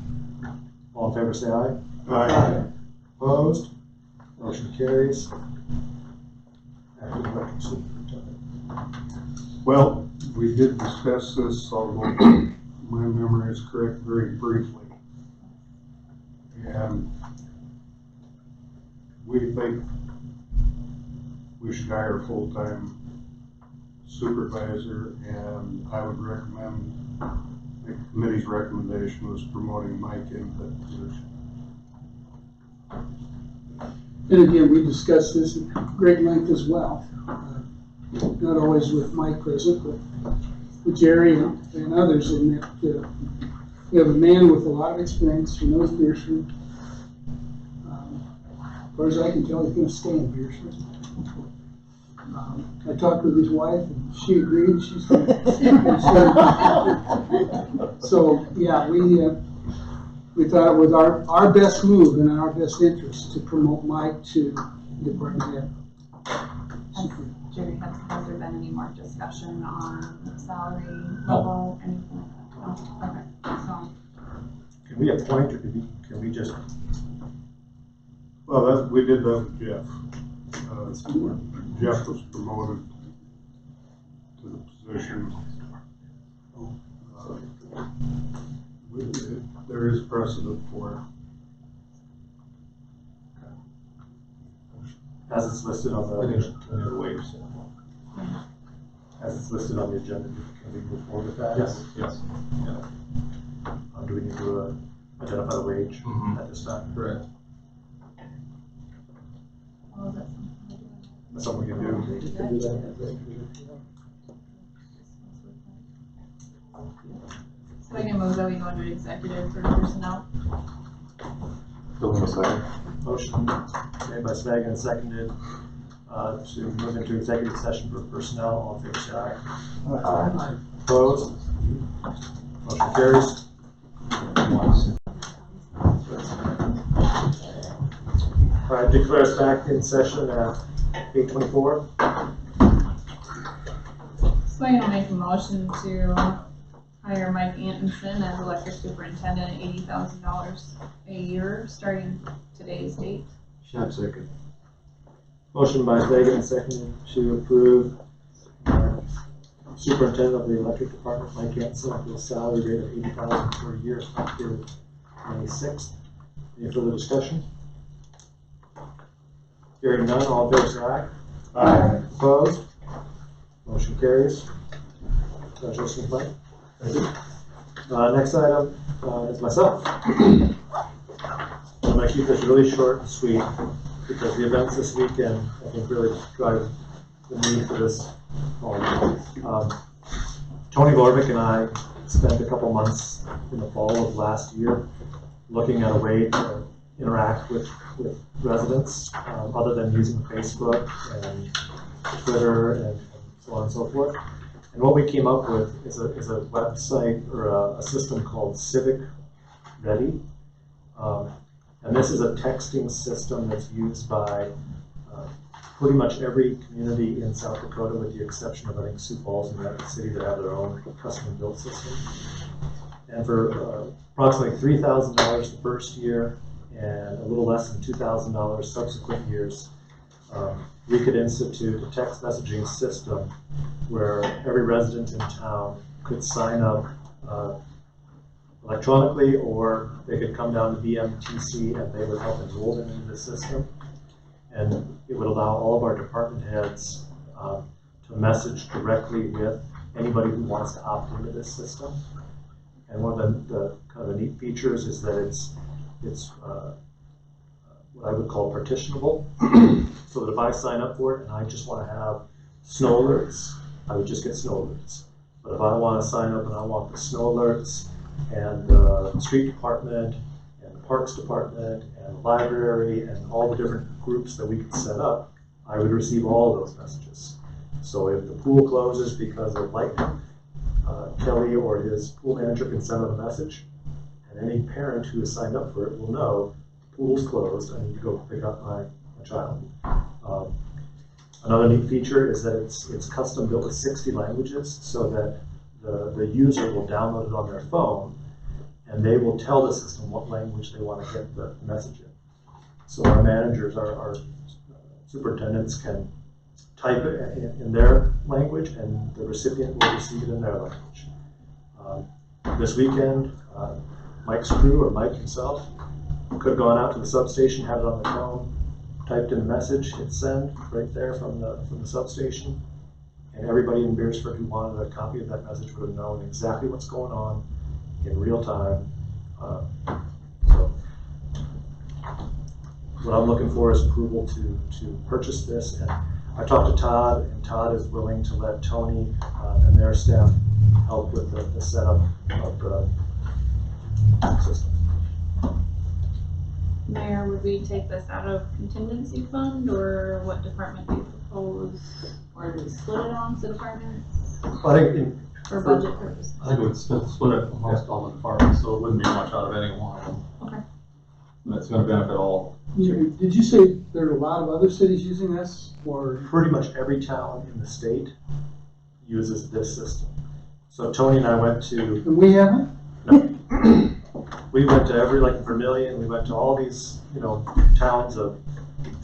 [SPEAKER 1] All in favor, say aye.
[SPEAKER 3] Aye.
[SPEAKER 1] Opposed? Motion carries. Acting electric superintendent.
[SPEAKER 3] Well, we did discuss this, although my memory is correct, very briefly. And we think we should hire a full-time supervisor, and I would recommend, the committee's recommendation was promoting Mike into that position.
[SPEAKER 7] And again, we discussed this at great length as well. Not always with Mike present, but with Jerry and others, in that we have a man with a lot of experience who knows Beresford. As far as I can tell, he's gonna stay in Beresford. I talked with his wife, and she agreed. She's gonna so, yeah, we thought it was our best move and in our best interest to promote Mike to department head.
[SPEAKER 11] Jerry, has there been any more discussion on salary level, anything like that? No? Okay, so.
[SPEAKER 1] Can we appoint, or can we just,
[SPEAKER 3] Well, we did that with Jeff. Jeff was promoted to the position. There is precedent for it.
[SPEAKER 1] as it's listed on
[SPEAKER 5] We
[SPEAKER 1] the,
[SPEAKER 5] need to wait.
[SPEAKER 1] as it's listed on the agenda, can we move forward with that?
[SPEAKER 5] Yes.
[SPEAKER 1] Do we need to identify the wage
[SPEAKER 5] Mhm.
[SPEAKER 1] at this time?
[SPEAKER 5] Correct.
[SPEAKER 11] Oh, that's
[SPEAKER 1] That's something we can do.
[SPEAKER 11] We can do that. So I can move that we go into executive for personnel.
[SPEAKER 9] Fill in a second.
[SPEAKER 1] Motion made by Svagen and seconded to move into executive session for personnel. All in favor, say aye.
[SPEAKER 9] Aye.
[SPEAKER 1] Opposed? Motion carries. All right, declare us back in session at 8:24.
[SPEAKER 11] So I'm gonna make a motion to hire Mike Antonson as electric superintendent at $80,000 a year, starting today's date.
[SPEAKER 9] Shep second.
[SPEAKER 1] Motion by Svagen and seconded to approve superintendent of the electric department, Mike Hanson, with a salary rate of $80,000 per year effective May 6th. Any further discussion? Hearing none, all in favor, say aye.
[SPEAKER 3] Aye.
[SPEAKER 1] Opposed? Motion carries. Congratulations, Mike. Thank you. Next item is myself. I'm gonna keep this really short and sweet because the events this weekend, I think, really drive the need for this moment. Tony Vorvik and I spent a couple months in the fall of last year looking at a way to interact with residents other than using Facebook and Twitter and so on and so forth. And what we came up with is a website or a system called Civic Ready. And this is a texting system that's used by pretty much every community in South Dakota, with the exception of, I think, Sioux Falls and Rapid City, that have their own custom built system. And for approximately $3,000 the first year and a little less than $2,000 subsequent years, we could institute a text messaging system where every resident in town could sign up electronically, or they could come down to BMTC and they would help enroll them into the system. And it would allow all of our department heads to message directly with anybody who wants to opt into this system. And one of the kind of the neat features is that it's what I would call partitionable. So that if I sign up for it and I just want to have snow alerts, I would just get snow alerts. But if I want to sign up and I want the snow alerts and the street department and the parks department and the library and all the different groups that we could set up, I would receive all of those messages. So if the pool closes because of lightning, Kelly or his pool manager can send out a message, and any parent who has signed up for it will know the pool's closed, I need to go pick up my child. Another neat feature is that it's custom built with 60 languages, so that the user will download it on their phone, and they will tell the system what language they want to get the message in. So our managers, our superintendents can type it in their language, and the recipient will receive it in their language. This weekend, Mike's crew or Mike himself could have gone out to the substation, had it on the phone, typed in a message, hit send right there from the substation, and everybody in Beresford who wanted a copy of that message would have known exactly what's going on in real time. So what I'm looking for is approval to purchase this, and I talked to Todd, and Todd is willing to let Tony and their staff help with the setup of the system.
[SPEAKER 11] Mayor, would we take this out of contingency fund, or what department do you propose? Or do we split it amongst the departments
[SPEAKER 1] I think
[SPEAKER 11] for budget purposes?
[SPEAKER 5] I think we'd split it amongst all the departments, so it wouldn't be much out of any one of them.
[SPEAKER 11] Okay.
[SPEAKER 5] And it's gonna benefit all.
[SPEAKER 7] Did you say there are a lot of other cities using this, or?
[SPEAKER 1] pretty much every town in the state uses this system. So Tony and I went to,
[SPEAKER 7] And we haven't?
[SPEAKER 1] we went to every, like Vermillion, we went to all these, towns of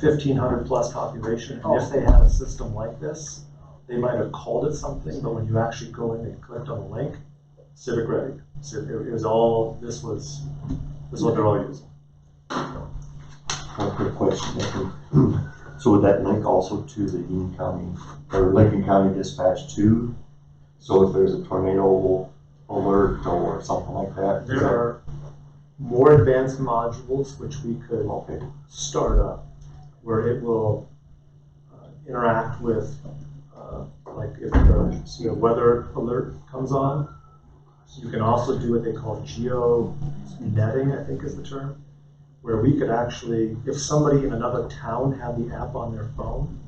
[SPEAKER 1] 1,500 plus population. And if they had a system like this, they might have called it something, but when you actually go in and clicked on the link, Civic Ready. So it was all, this was what they're all using.
[SPEAKER 9] One quick question. So would that link also to the Union County or Lincoln County Dispatch too? So if there's a tornado alert or something like that?
[SPEAKER 1] There are more advanced modules which we could start up, where it will interact with, like if the weather alert comes on. You can also do what they call geo netting, I think is the term, where we could actually, if somebody in another town had the app on their phone,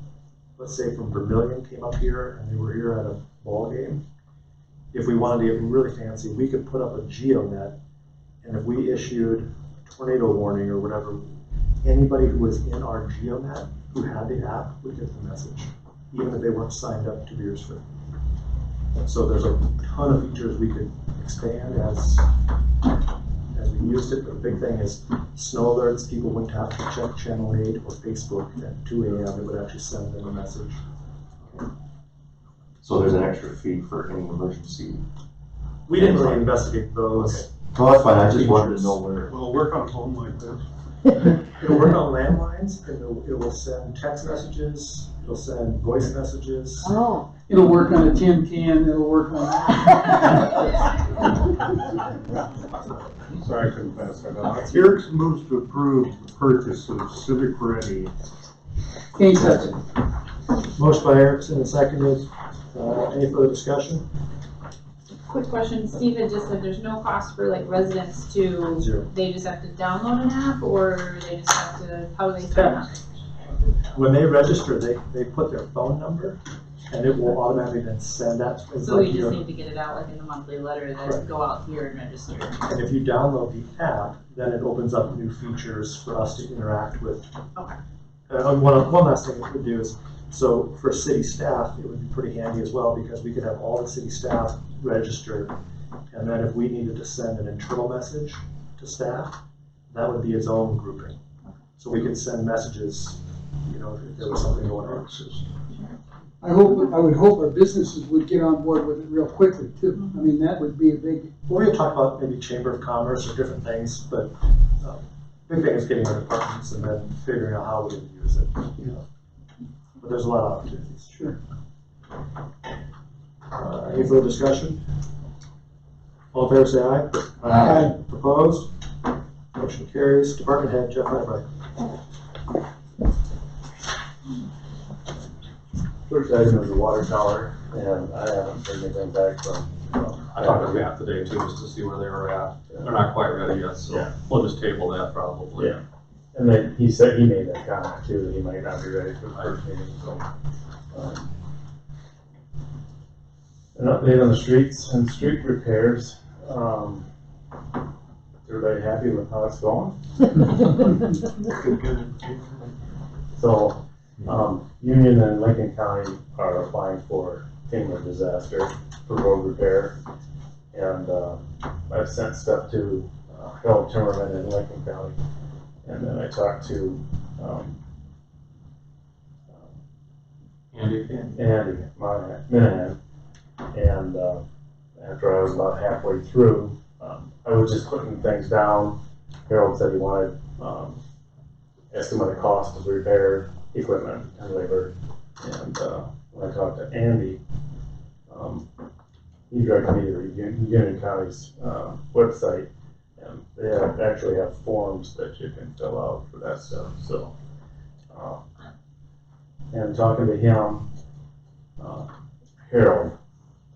[SPEAKER 1] let's say from Vermillion came up here and they were here at a ball game, if we wanted to get really fancy, we could put up a GeoNet, and if we issued a tornado warning or whatever, anybody who was in our GeoNet who had the app would get the message, even if they weren't signed up to Beresford. So there's a ton of features we could expand as we used it. But the big thing is snow alerts. People wouldn't have to check Channel 8 or Facebook at 2 a.m. It would actually send them a message.
[SPEAKER 9] So there's an extra fee for any emergency?
[SPEAKER 1] We didn't really investigate those.
[SPEAKER 9] No, that's fine. I just wanted to know where.
[SPEAKER 3] Well, work on a phone like this.
[SPEAKER 1] It'll work on landlines. It will send text messages. It'll send voice messages.
[SPEAKER 8] Oh.
[SPEAKER 7] It'll work on a tin can, it'll work on
[SPEAKER 3] Sorry, I couldn't pass that on. Eric moves to approve the purchase of Civic Ready.
[SPEAKER 7] Can't touch it.
[SPEAKER 1] Motion by Erickson and seconded. Any further discussion?
[SPEAKER 11] Quick question, Steve had just said there's no cost for like residents to,
[SPEAKER 1] Zero.
[SPEAKER 11] they just have to download an app, or they just have to, how do they sign up?
[SPEAKER 1] When they register, they put their phone number, and it will automatically then send that.
[SPEAKER 11] So we just need to get it out like in the monthly letter that
[SPEAKER 1] Correct.
[SPEAKER 11] go out here and register.
[SPEAKER 1] And if you download the app, then it opens up new features for us to interact with
[SPEAKER 11] Okay.
[SPEAKER 1] One last thing we could do is, so for city staff, it would be pretty handy as well, because we could have all the city staff registered. And then if we needed to send an internal message to staff, that would be its own grouping. So we could send messages, you know, if there was something going on.
[SPEAKER 7] I would hope our businesses would get on board with it real quickly too. I mean, that would be a big,
[SPEAKER 1] Well, we had talked about maybe Chamber of Commerce or different things, but big thing is getting our departments and then figuring out how we would use it. You know. But there's a lot of opportunities.
[SPEAKER 7] sure.
[SPEAKER 1] Any further discussion? All in favor, say aye.
[SPEAKER 7] Aye.
[SPEAKER 1] Opposed? Motion carries. Department head, Jeff Ebright.
[SPEAKER 12] First item is the water tower, and I haven't heard anything back from.
[SPEAKER 5] I talked to Matt today too, just to see where they were at. They're not quite ready yet, so
[SPEAKER 12] Yeah.
[SPEAKER 5] we'll just table that probably.
[SPEAKER 12] Yeah. And then he said, he made that comment too, that he might not be ready for the first meeting, so. An update on the streets and street repairs. Everybody happy with how it's going?
[SPEAKER 1] Good.
[SPEAKER 12] So, Union and Lincoln County are applying for FEMA disaster for road repair. And, I've sent stuff to, Harold Timmerman in Lincoln County. And then I talked to,
[SPEAKER 5] Andy?
[SPEAKER 12] Andy Minahan. And, after I was about halfway through, I was just putting things down. Harold said he wanted, estimate of cost of repair equipment and labor. And, when I talked to Andy, he directed me to Union County's, website. And they actually have forms that you can fill out for that stuff, so. And talking to him, Harold,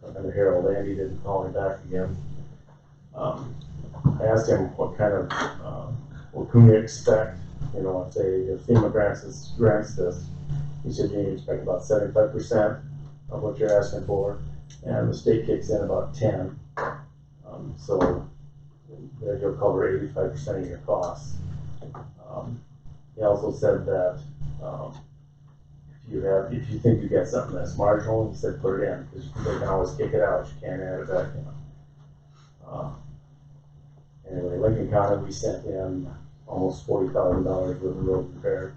[SPEAKER 12] Andy didn't call me back again. I asked him what kind of, what can we expect, you know, if FEMA grants this. He said you can expect about 75% of what you're asking for, and the state kicks in about 10. So there you'll cover 85% of your costs. He also said that if you think you get something that's marginal, he said put it in, because they can always kick it out. You can't add it back in. Anyway, Lincoln County, we sent in almost $40,000 worth of road repair.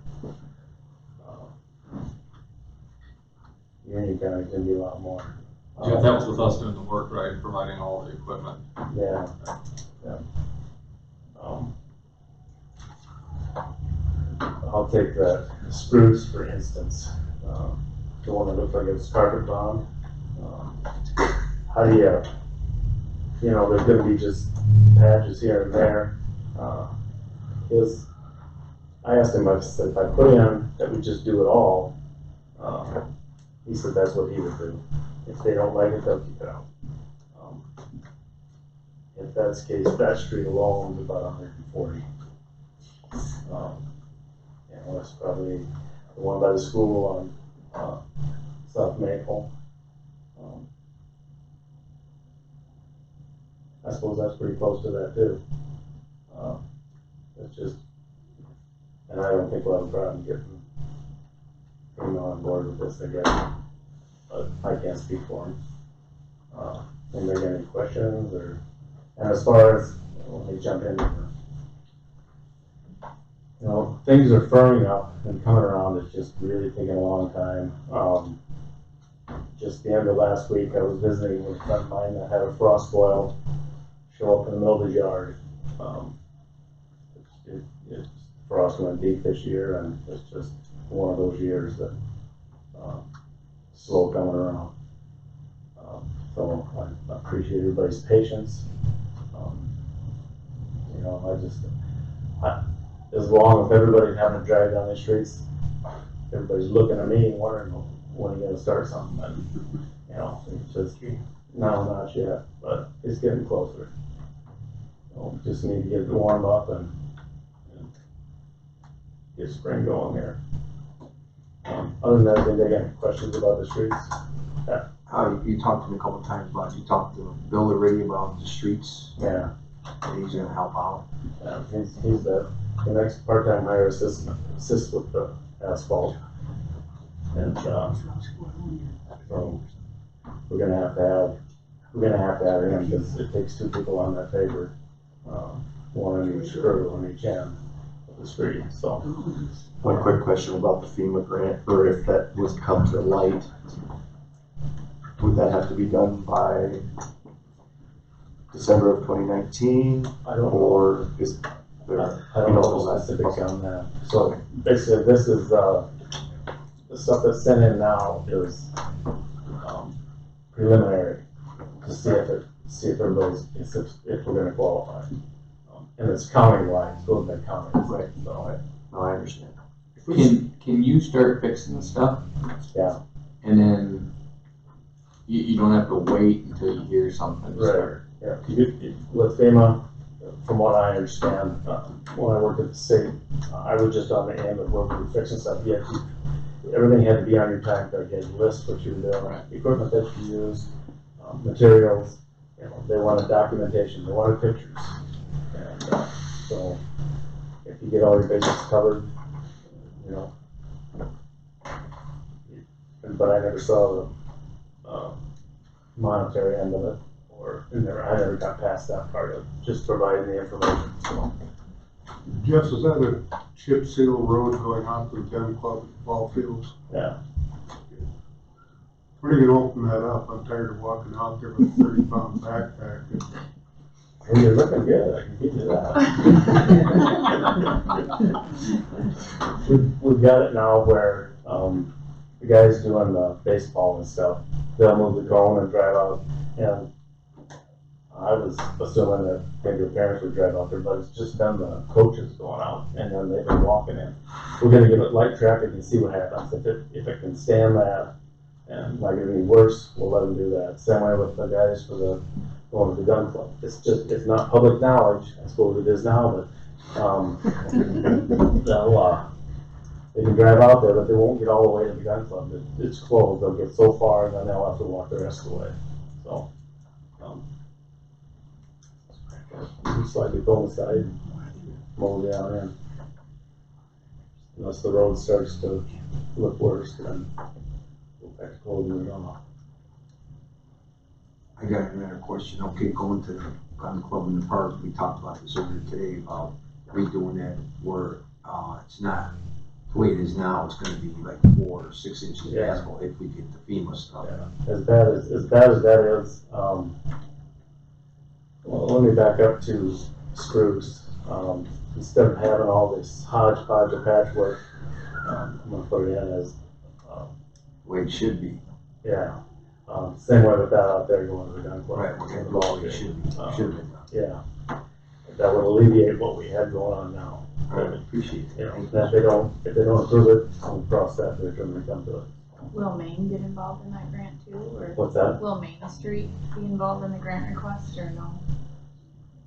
[SPEAKER 12] Union County's gonna be a lot more.
[SPEAKER 5] Jeff, that was with us doing the work, right, providing all the equipment.
[SPEAKER 12] Yeah. I'll take the spruce, for instance, the one that looked like it was carpet bombed. How do you know, there's gonna be just patches here and there. I asked him, I said, if I put in that we just do it all, he said that's what he would do. If they don't like it, they'll keep it out. If that's the case, that street alone is about 140. And that's probably the one by the school on South Maple. I suppose that's pretty close to that too. It's just, and I don't think we'll have a problem getting on board with this, I guess. But I can't speak for them. Anybody got any questions or? And as far as, let me jump in here. You know, things are firming up and coming around. It's just really taking a long time. Just the end of last week, I was visiting with a friend of mine that had a frost boil show up in the middle of the yard. It's frost went deep this year, and it's just one of those years that slow coming around. So I appreciate everybody's patience. You know, as long as everybody's having to drive down the streets, everybody's looking at me and wondering when you're gonna start something. And, you know, it's just, no, not yet, but it's getting closer. You know, just need to get it warmed up and get spring going here. Other than that, did they got any questions about the streets?
[SPEAKER 13] You talked to me a couple times about, you talked to Bill already about the streets,
[SPEAKER 12] Yeah.
[SPEAKER 13] and he's gonna help out.
[SPEAKER 12] He's the next part-time hire assist with the asphalt. And, so we're gonna have to have him, because it takes two people on that paper. One on each crew, on each end of the street, so.
[SPEAKER 9] One quick question about the FEMA grant, or if that was come to light, would that have to be done by December of 2019,
[SPEAKER 12] I don't know.
[SPEAKER 9] or is there?
[SPEAKER 12] I don't know the specifics on that. So basically, this is, the stuff that's sent in now is, preliminary to see if everybody's, if we're gonna qualify. And it's county-wide, it's going by county.
[SPEAKER 9] Right.
[SPEAKER 12] So,
[SPEAKER 9] No, I understand.
[SPEAKER 6] Can you start fixing the stuff?
[SPEAKER 12] yeah,
[SPEAKER 6] And then you don't have to wait until you hear something to
[SPEAKER 12] Right.
[SPEAKER 6] start.
[SPEAKER 12] yeah. With FEMA, from what I understand, when I worked at the state, I was just on the end of where we were fixing stuff. You had to, everything had to be on your time card. You had to list what you were doing, equipment that you used, materials. You know, they wanted documentation, they wanted pictures. And so if you get all your bases covered, you know. But I never saw the monetary end of it, or I never got past that part of just providing the information. So.
[SPEAKER 3] Jeff, is that a chip seal road going out to the gun club ball fields?
[SPEAKER 12] Yeah.
[SPEAKER 3] When are you gonna open that up? I'm tired of walking out there with a 30-pound backpack.
[SPEAKER 12] Well, you're looking good, I can give you that. We've got it now where, the guys doing the baseball and stuff, they'll move the cone and drive out, and I was assuming that maybe the parents would drive out there, but it's just been the coaches going out, and then they've been walking in. We're gonna give it light traffic and see what happens. If it can stand that, and not gonna be worse, we'll let them do that. Same way with the guys for the, going to the gun club. It's not public knowledge, I suppose it is now, but, they can drive out there, but they won't get all the way to the gun club. It's closed, they'll get so far, and then they'll have to walk the rest of the way, so. Slightly go inside and mow down in. Unless the road starts to look worse, then we'll back to closing it off.
[SPEAKER 13] I got another question. Okay, going to the gun club in the park, we talked about this earlier today about redoing that where, it's not, the way it is now, it's gonna be like 4 or 6 inches of
[SPEAKER 12] Yeah.
[SPEAKER 13] asphalt if we get the FEMA stuff.
[SPEAKER 12] Yeah, as bad as that is, well, let me back up to Spruce. Instead of having all this hodgepodge of patchwork, I'm gonna put it in as,
[SPEAKER 13] The way it should be.
[SPEAKER 12] yeah. Same way with that out there going to the gun club.
[SPEAKER 13] Right,
[SPEAKER 12] in the
[SPEAKER 13] okay,
[SPEAKER 12] ball
[SPEAKER 13] it
[SPEAKER 12] game.
[SPEAKER 13] should be, should have been done.
[SPEAKER 12] Yeah. That would alleviate what we had going on now.
[SPEAKER 13] I appreciate it.
[SPEAKER 12] You know,
[SPEAKER 13] Thank
[SPEAKER 12] that if they don't approve it, we'll cross that bridge when we come to it.
[SPEAKER 11] Will Maine get involved in that grant too, or
[SPEAKER 12] What's that?
[SPEAKER 11] will Main Street be involved in the grant request or no?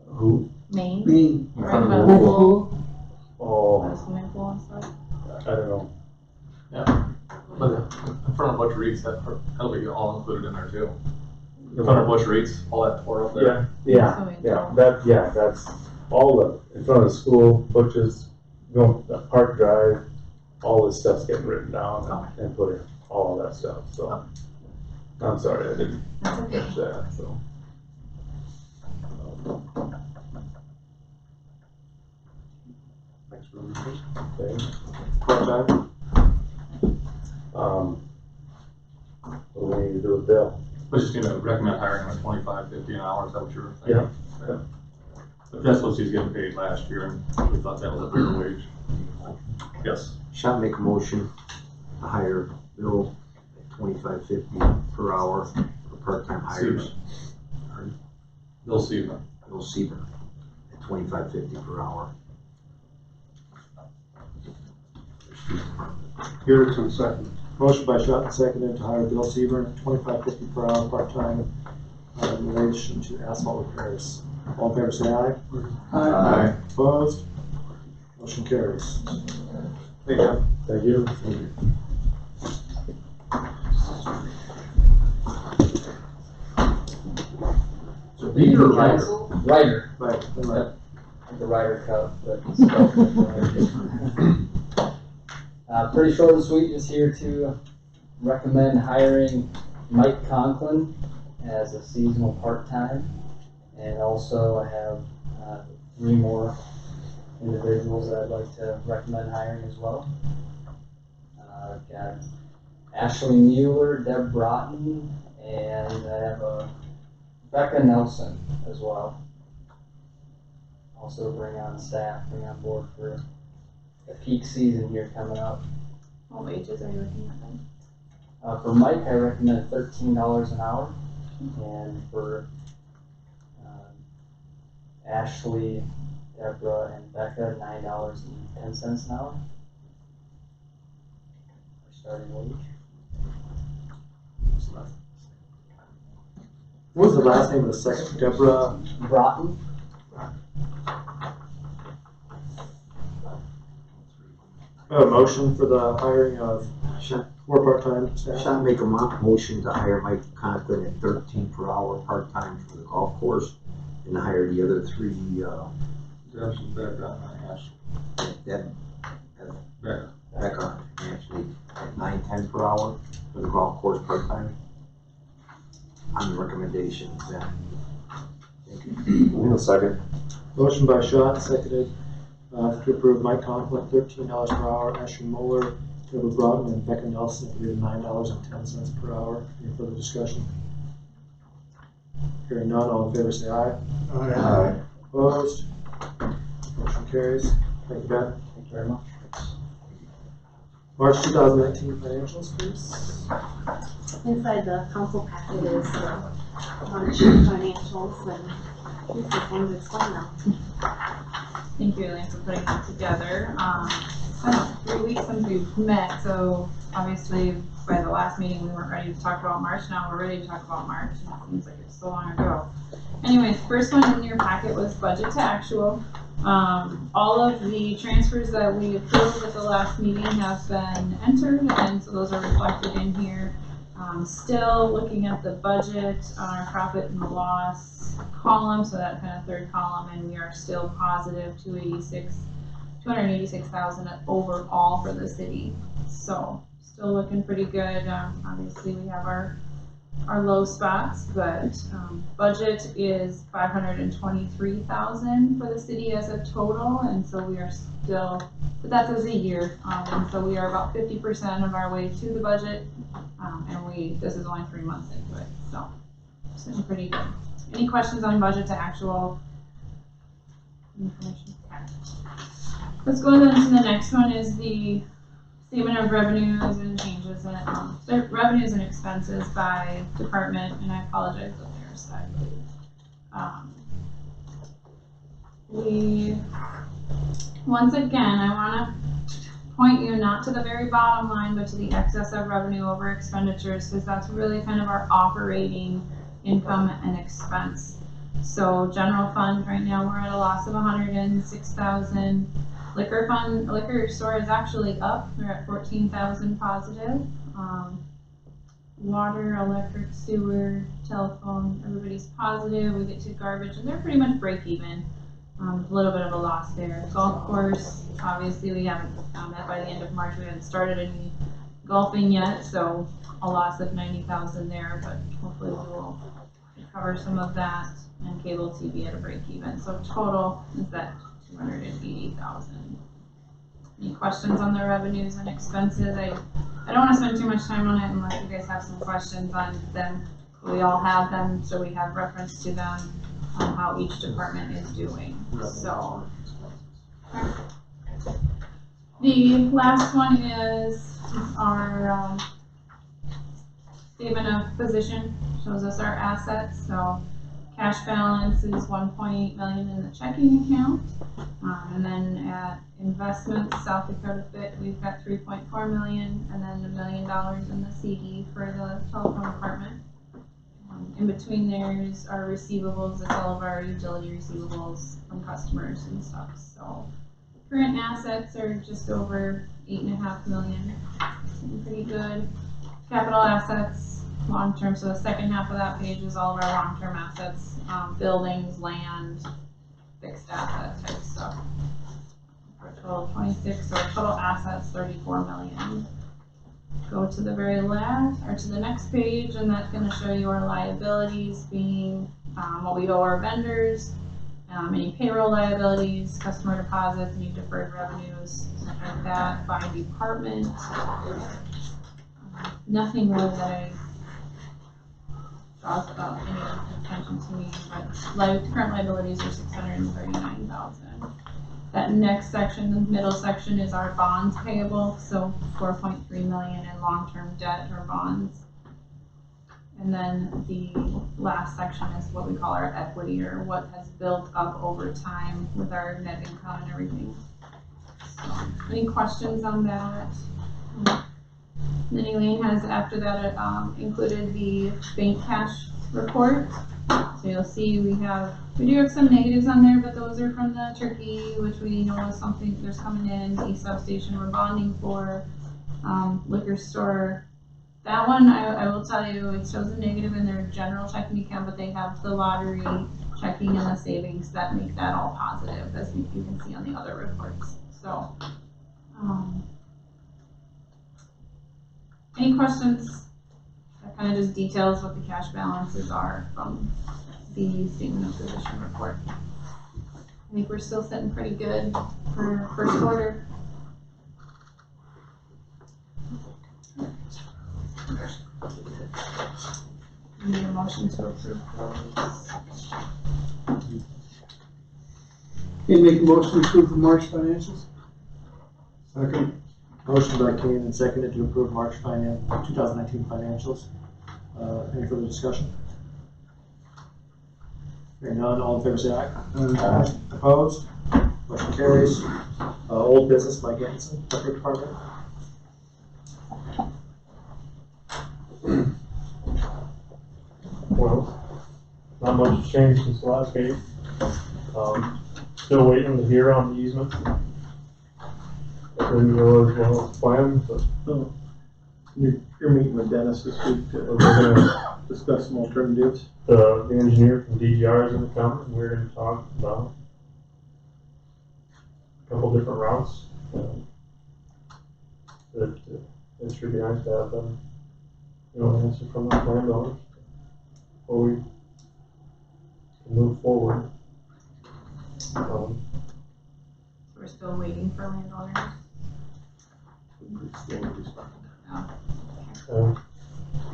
[SPEAKER 12] Who?
[SPEAKER 11] Maine?
[SPEAKER 7] Maine.
[SPEAKER 11] Right by the
[SPEAKER 6] By the
[SPEAKER 11] pool,
[SPEAKER 12] Oh,
[SPEAKER 11] by the swimming pool and stuff?
[SPEAKER 12] I don't know.
[SPEAKER 5] But in front of Butch Reed's, that'll be all included in there too. In front of Butch Reed's, all that tore up there.
[SPEAKER 12] That's all in front of the school, Butch's, going, Park Drive, all this stuff's getting written down and put in, all of that stuff, so. I'm sorry, I didn't
[SPEAKER 11] That's okay.
[SPEAKER 12] catch that, so.
[SPEAKER 1] Thanks for the information.
[SPEAKER 12] Okay.
[SPEAKER 1] Part-time?
[SPEAKER 12] What do we need to do with Bill?
[SPEAKER 5] We just need to recommend hiring him at $25.50 an hour, is that what you were thinking?
[SPEAKER 12] Yeah.
[SPEAKER 5] But that's what he's getting paid last year, and we thought that was a fair wage. Yes.
[SPEAKER 13] Shall I make a motion to hire Bill at $25.50 per hour for part-time hires?
[SPEAKER 5] Bill Seaman.
[SPEAKER 13] Bill Seaman at $25.50 per hour.
[SPEAKER 3] Garrettson second.
[SPEAKER 1] Motion by Shelton, seconded to hire Bill Seaver, $25.50 per hour, part-time, in relation to asphalt repairs. All in favor, say aye.
[SPEAKER 7] Aye.
[SPEAKER 1] Opposed? Motion carries. Thank you.
[SPEAKER 12] Thank you.
[SPEAKER 6] Reader or writer? Writer.
[SPEAKER 1] Right.
[SPEAKER 6] The writer cup, but
[SPEAKER 14] Pretty short and sweet, just here to recommend hiring Mike Conklin as a seasonal part-time. And also I have 3 more individuals that I'd like to recommend hiring as well. I've got Ashley Mueller, Deb Broughton, and I have Becca Nelson as well. Also bring on board for the peak season here coming up.
[SPEAKER 11] What wages are you looking at then?
[SPEAKER 14] For Mike, I recommend $13 an hour, and for Ashley, Deborah, and Becca, $9.10 an hour. Our starting wage.
[SPEAKER 1] What was the last name of the second? Deborah
[SPEAKER 14] Broughton.
[SPEAKER 1] I have a motion for the hiring of 4 part-time staff.
[SPEAKER 13] Shall I make a motion to hire Mike Conklin at 13 per hour part-time for the golf course and hire the other 3, Becca and Ashley at $9.10 per hour for the golf course part-time? On the recommendation then. Thank you.
[SPEAKER 9] Second.
[SPEAKER 1] Motion by Schott, seconded to approve Mike Conklin, $13 per hour, Ashley Moeller, Deborah Broughton, and Becca Nelson at $9.10 per hour. Any further discussion? Hearing none, all in favor say aye.
[SPEAKER 3] Aye.
[SPEAKER 1] Opposed? Motion carries. Thank you, Ben.
[SPEAKER 14] Thank you very much.
[SPEAKER 1] March 2019 financials, please.
[SPEAKER 15] Inside the council packet is the March financials, and these are things explain now.
[SPEAKER 11] Thank you, Elaine, for putting that together. It's been 3 weeks since we've met, so obviously by the last meeting we weren't ready to talk about March. Now we're ready to talk about March. It seems like it's so long ago. Anyways, first one in your packet was budget to actual. All of the transfers that we approved at the last meeting have been entered, and so those are reflected in here. Still looking at the budget on our profit and loss column, so that kind of third column, and we are still positive 286,000 overall for the city. So still looking pretty good. Obviously we have our low spots, but budget is 523,000 for the city as a total, and so we are still, but that's as a year, and so we are about 50% of our way to the budget, and this is only 3 months into it, so sitting pretty good. Any questions on budget to actual information? Okay. Let's go then to the next one is the statement of revenues and changes in revenues and expenses by department, and I apologize if there's that. Once again, I want to point you not to the very bottom line, but to the excess of revenue over expenditures, because that's really kind of our operating income and expense. So general fund right now we're at a loss of 106,000. Liquor store is actually up. They're at 14,000 positive. Water, electric, sewer, telephone, everybody's positive. We get to garbage and they're pretty much break even. A little bit of a loss there. Golf course, obviously we haven't met by the end of March. We haven't started any golfing yet, so a loss of 90,000 there, but hopefully we will recover some of that, and cable TV at a break even. So total is that 280,000. Any questions on the revenues and expenses? I don't want to spend too much time on it unless you guys have some questions on them. We all have them, so we have reference to them on how each department is doing. So the last one is our statement of position, shows us our assets. So cash balance is 1.8 million in the checking account, and then at investments, South Dakota Fit, we've got 3.4 million, and then $1 million in the CD for the telephone department. In between there's our receivables, it's all of our utility receivables from customers and stuff. So current assets are just over 8.5 million, pretty good. Capital assets, long-term, so the second half of that page is all of our long-term assets, buildings, land, fixed asset type stuff. For a total of 26, so total assets 34 million. Go to the very left, or to the next page, and that's gonna show you our liabilities being, what we owe our vendors, any payroll liabilities, customer deposits, any deferred revenues, stuff like that, by department. Nothing really that draws any attention to me, but current liabilities are 639,000. That next section, the middle section, is our bonds payable, so 4.3 million in long-term debt or bonds. And then the last section is what we call our equity, or what has built up over time with our net income and everything. So, any questions on that? Then Elaine has, after that, included the bank cash report. So you'll see we do have some negatives on there, but those are from the turkey, which we know is something there's coming in, the substation we're bonding for, liquor store. That one, I will tell you, it shows a negative in their general checking account, but they have the lottery checking and the savings that make that all positive, as you can see on the other reports. So, any questions? That kind of just details what the cash balances are from the statement of position report. I think we're still sitting pretty good for first quarter. Need a motion to approve those.
[SPEAKER 7] Can make a motion to approve the March financials?
[SPEAKER 3] Second.
[SPEAKER 1] Motion by Kane and seconded to approve March 2019 financials. Any further discussion? Hearing none, all in favor say aye. Aye. Opposed? Motion carries. Old business, Mike Anderson, Liquor Department.
[SPEAKER 12] Well, not much has changed since the last meeting. Still waiting to hear on the easement. Didn't go as well as planned, but
[SPEAKER 1] You're meeting with Dennis this week
[SPEAKER 12] we're
[SPEAKER 1] to
[SPEAKER 12] gonna,
[SPEAKER 1] discuss some alternatives.
[SPEAKER 12] the engineer from DGR is gonna come, and we're gonna talk about a couple different routes. It should be nice to have them, an answer from the landowners before we can move forward.
[SPEAKER 11] We're still waiting for landowners.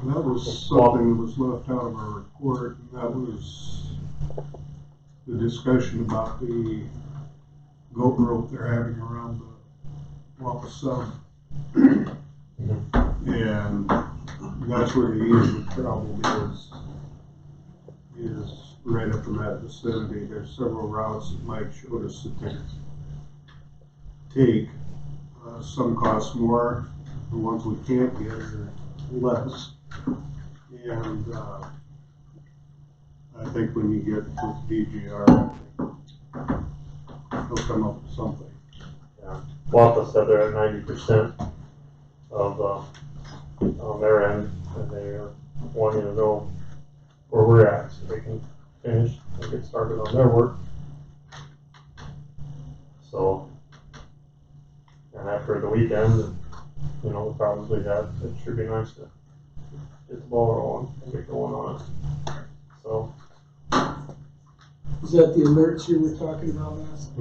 [SPEAKER 3] That was something that was left out of our report, and that was the discussion about the goat rope they're having around the Wappa sub. And that's where the easement problem is right up in that vicinity. There's several routes that Mike showed us that they take. Some cost more, the ones we can't get are less. And I think when you get with DGR, they'll come up with something.
[SPEAKER 12] Yeah, Wappa said they're at 90% of on their end, and they are wanting to know where we're at so they can finish and get started on their work. So, and after the weekend, the problems we had, it should be nice to get the ball rolling and get going on it. So.
[SPEAKER 7] Is that the alerts you were talking about last?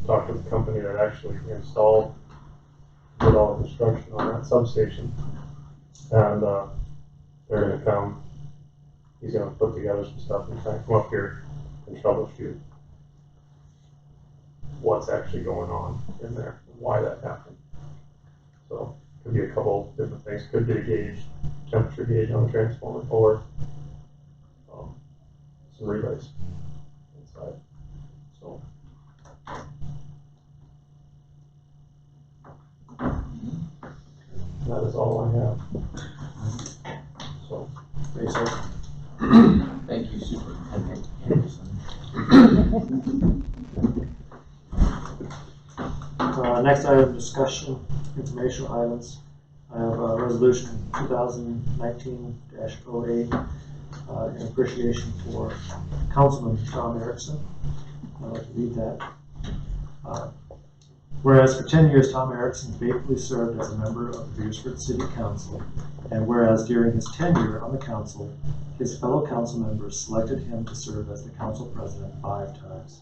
[SPEAKER 12] Talked to the company that actually installed, did all the construction on that substation, and they're gonna come. He's gonna put together some stuff and come up here and troubleshoot what's actually going on in there and why that happened. So could be a couple different things. Could be a gauge, temperature gauge on the transformer, or some relays inside. So. That is all I have. So.
[SPEAKER 6] Thank you, Superintendent Anderson.
[SPEAKER 1] Next item, discussion, informational items. I have resolution 2019-08, in appreciation for Councilman Tom Erickson. I'd like to read that. Whereas for 10 years, Tom Erickson faithfully served as a member of the Beresford City Council, and whereas during his tenure on the council, his fellow council members selected him to serve as the council president 5 times.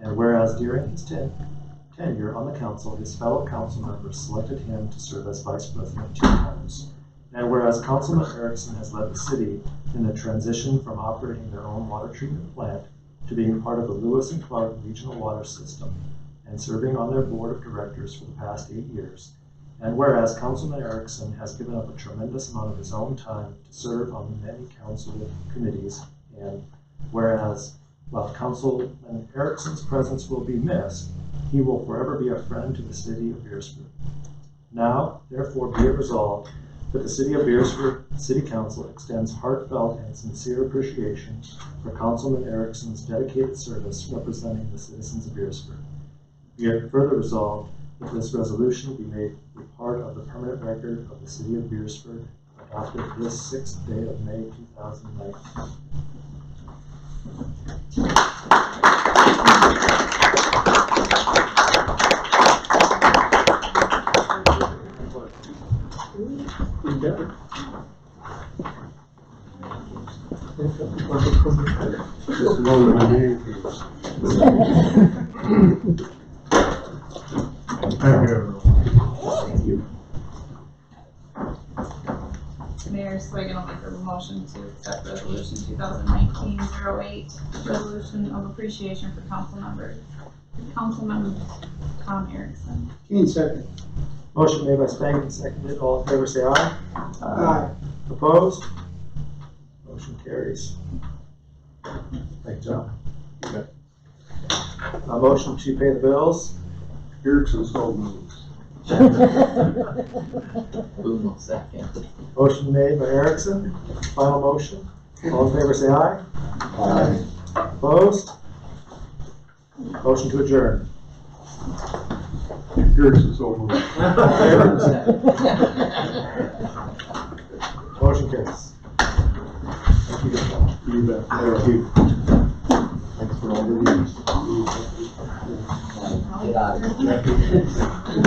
[SPEAKER 1] And whereas during his tenure on the council, his fellow council members selected him to serve as vice president 2 times. And whereas Councilman Erickson has led the city in the transition from operating their own water treatment plant to being part of the Lewis and Clark Regional Water System and serving on their board of directors for the past 8 years. And whereas Councilman Erickson has given up a tremendous amount of his own time to serve on many council committees, and whereas while Councilman Erickson's presence will be missed, he will forever be a friend to the city of Beresford. Now, therefore, be it resolved that the City of Beresford City Council extends heartfelt and sincere appreciation for Councilman Erickson's dedicated service representing the citizens of Beresford. Be it further resolved that this resolution be made a part of the permanent record of the City of Beresford, adopted this 6th day of May 2019.
[SPEAKER 3] Just know my name, please. Thank you.
[SPEAKER 11] Mayor Swigan will make a motion to accept resolution 2019-08, resolution of appreciation for Councilmember Tom Erickson.
[SPEAKER 7] Kane second.
[SPEAKER 1] Motion made by Spangen, seconded. All in favor, say aye.
[SPEAKER 7] Aye.
[SPEAKER 1] Opposed? Motion carries. Thank you, John. A motion to pay the bills.
[SPEAKER 3] Erickson so moves.
[SPEAKER 6] Boom will second.
[SPEAKER 1] Motion made by Erickson. Final motion. All in favor, say aye.
[SPEAKER 3] Aye.
[SPEAKER 1] Opposed? Motion to adjourn.
[SPEAKER 3] Erickson so moves.
[SPEAKER 1] Motion carries. Thank you.
[SPEAKER 3] You bet. Thank you. Thanks for all the years.
[SPEAKER 6] Get out of here.
[SPEAKER 11] You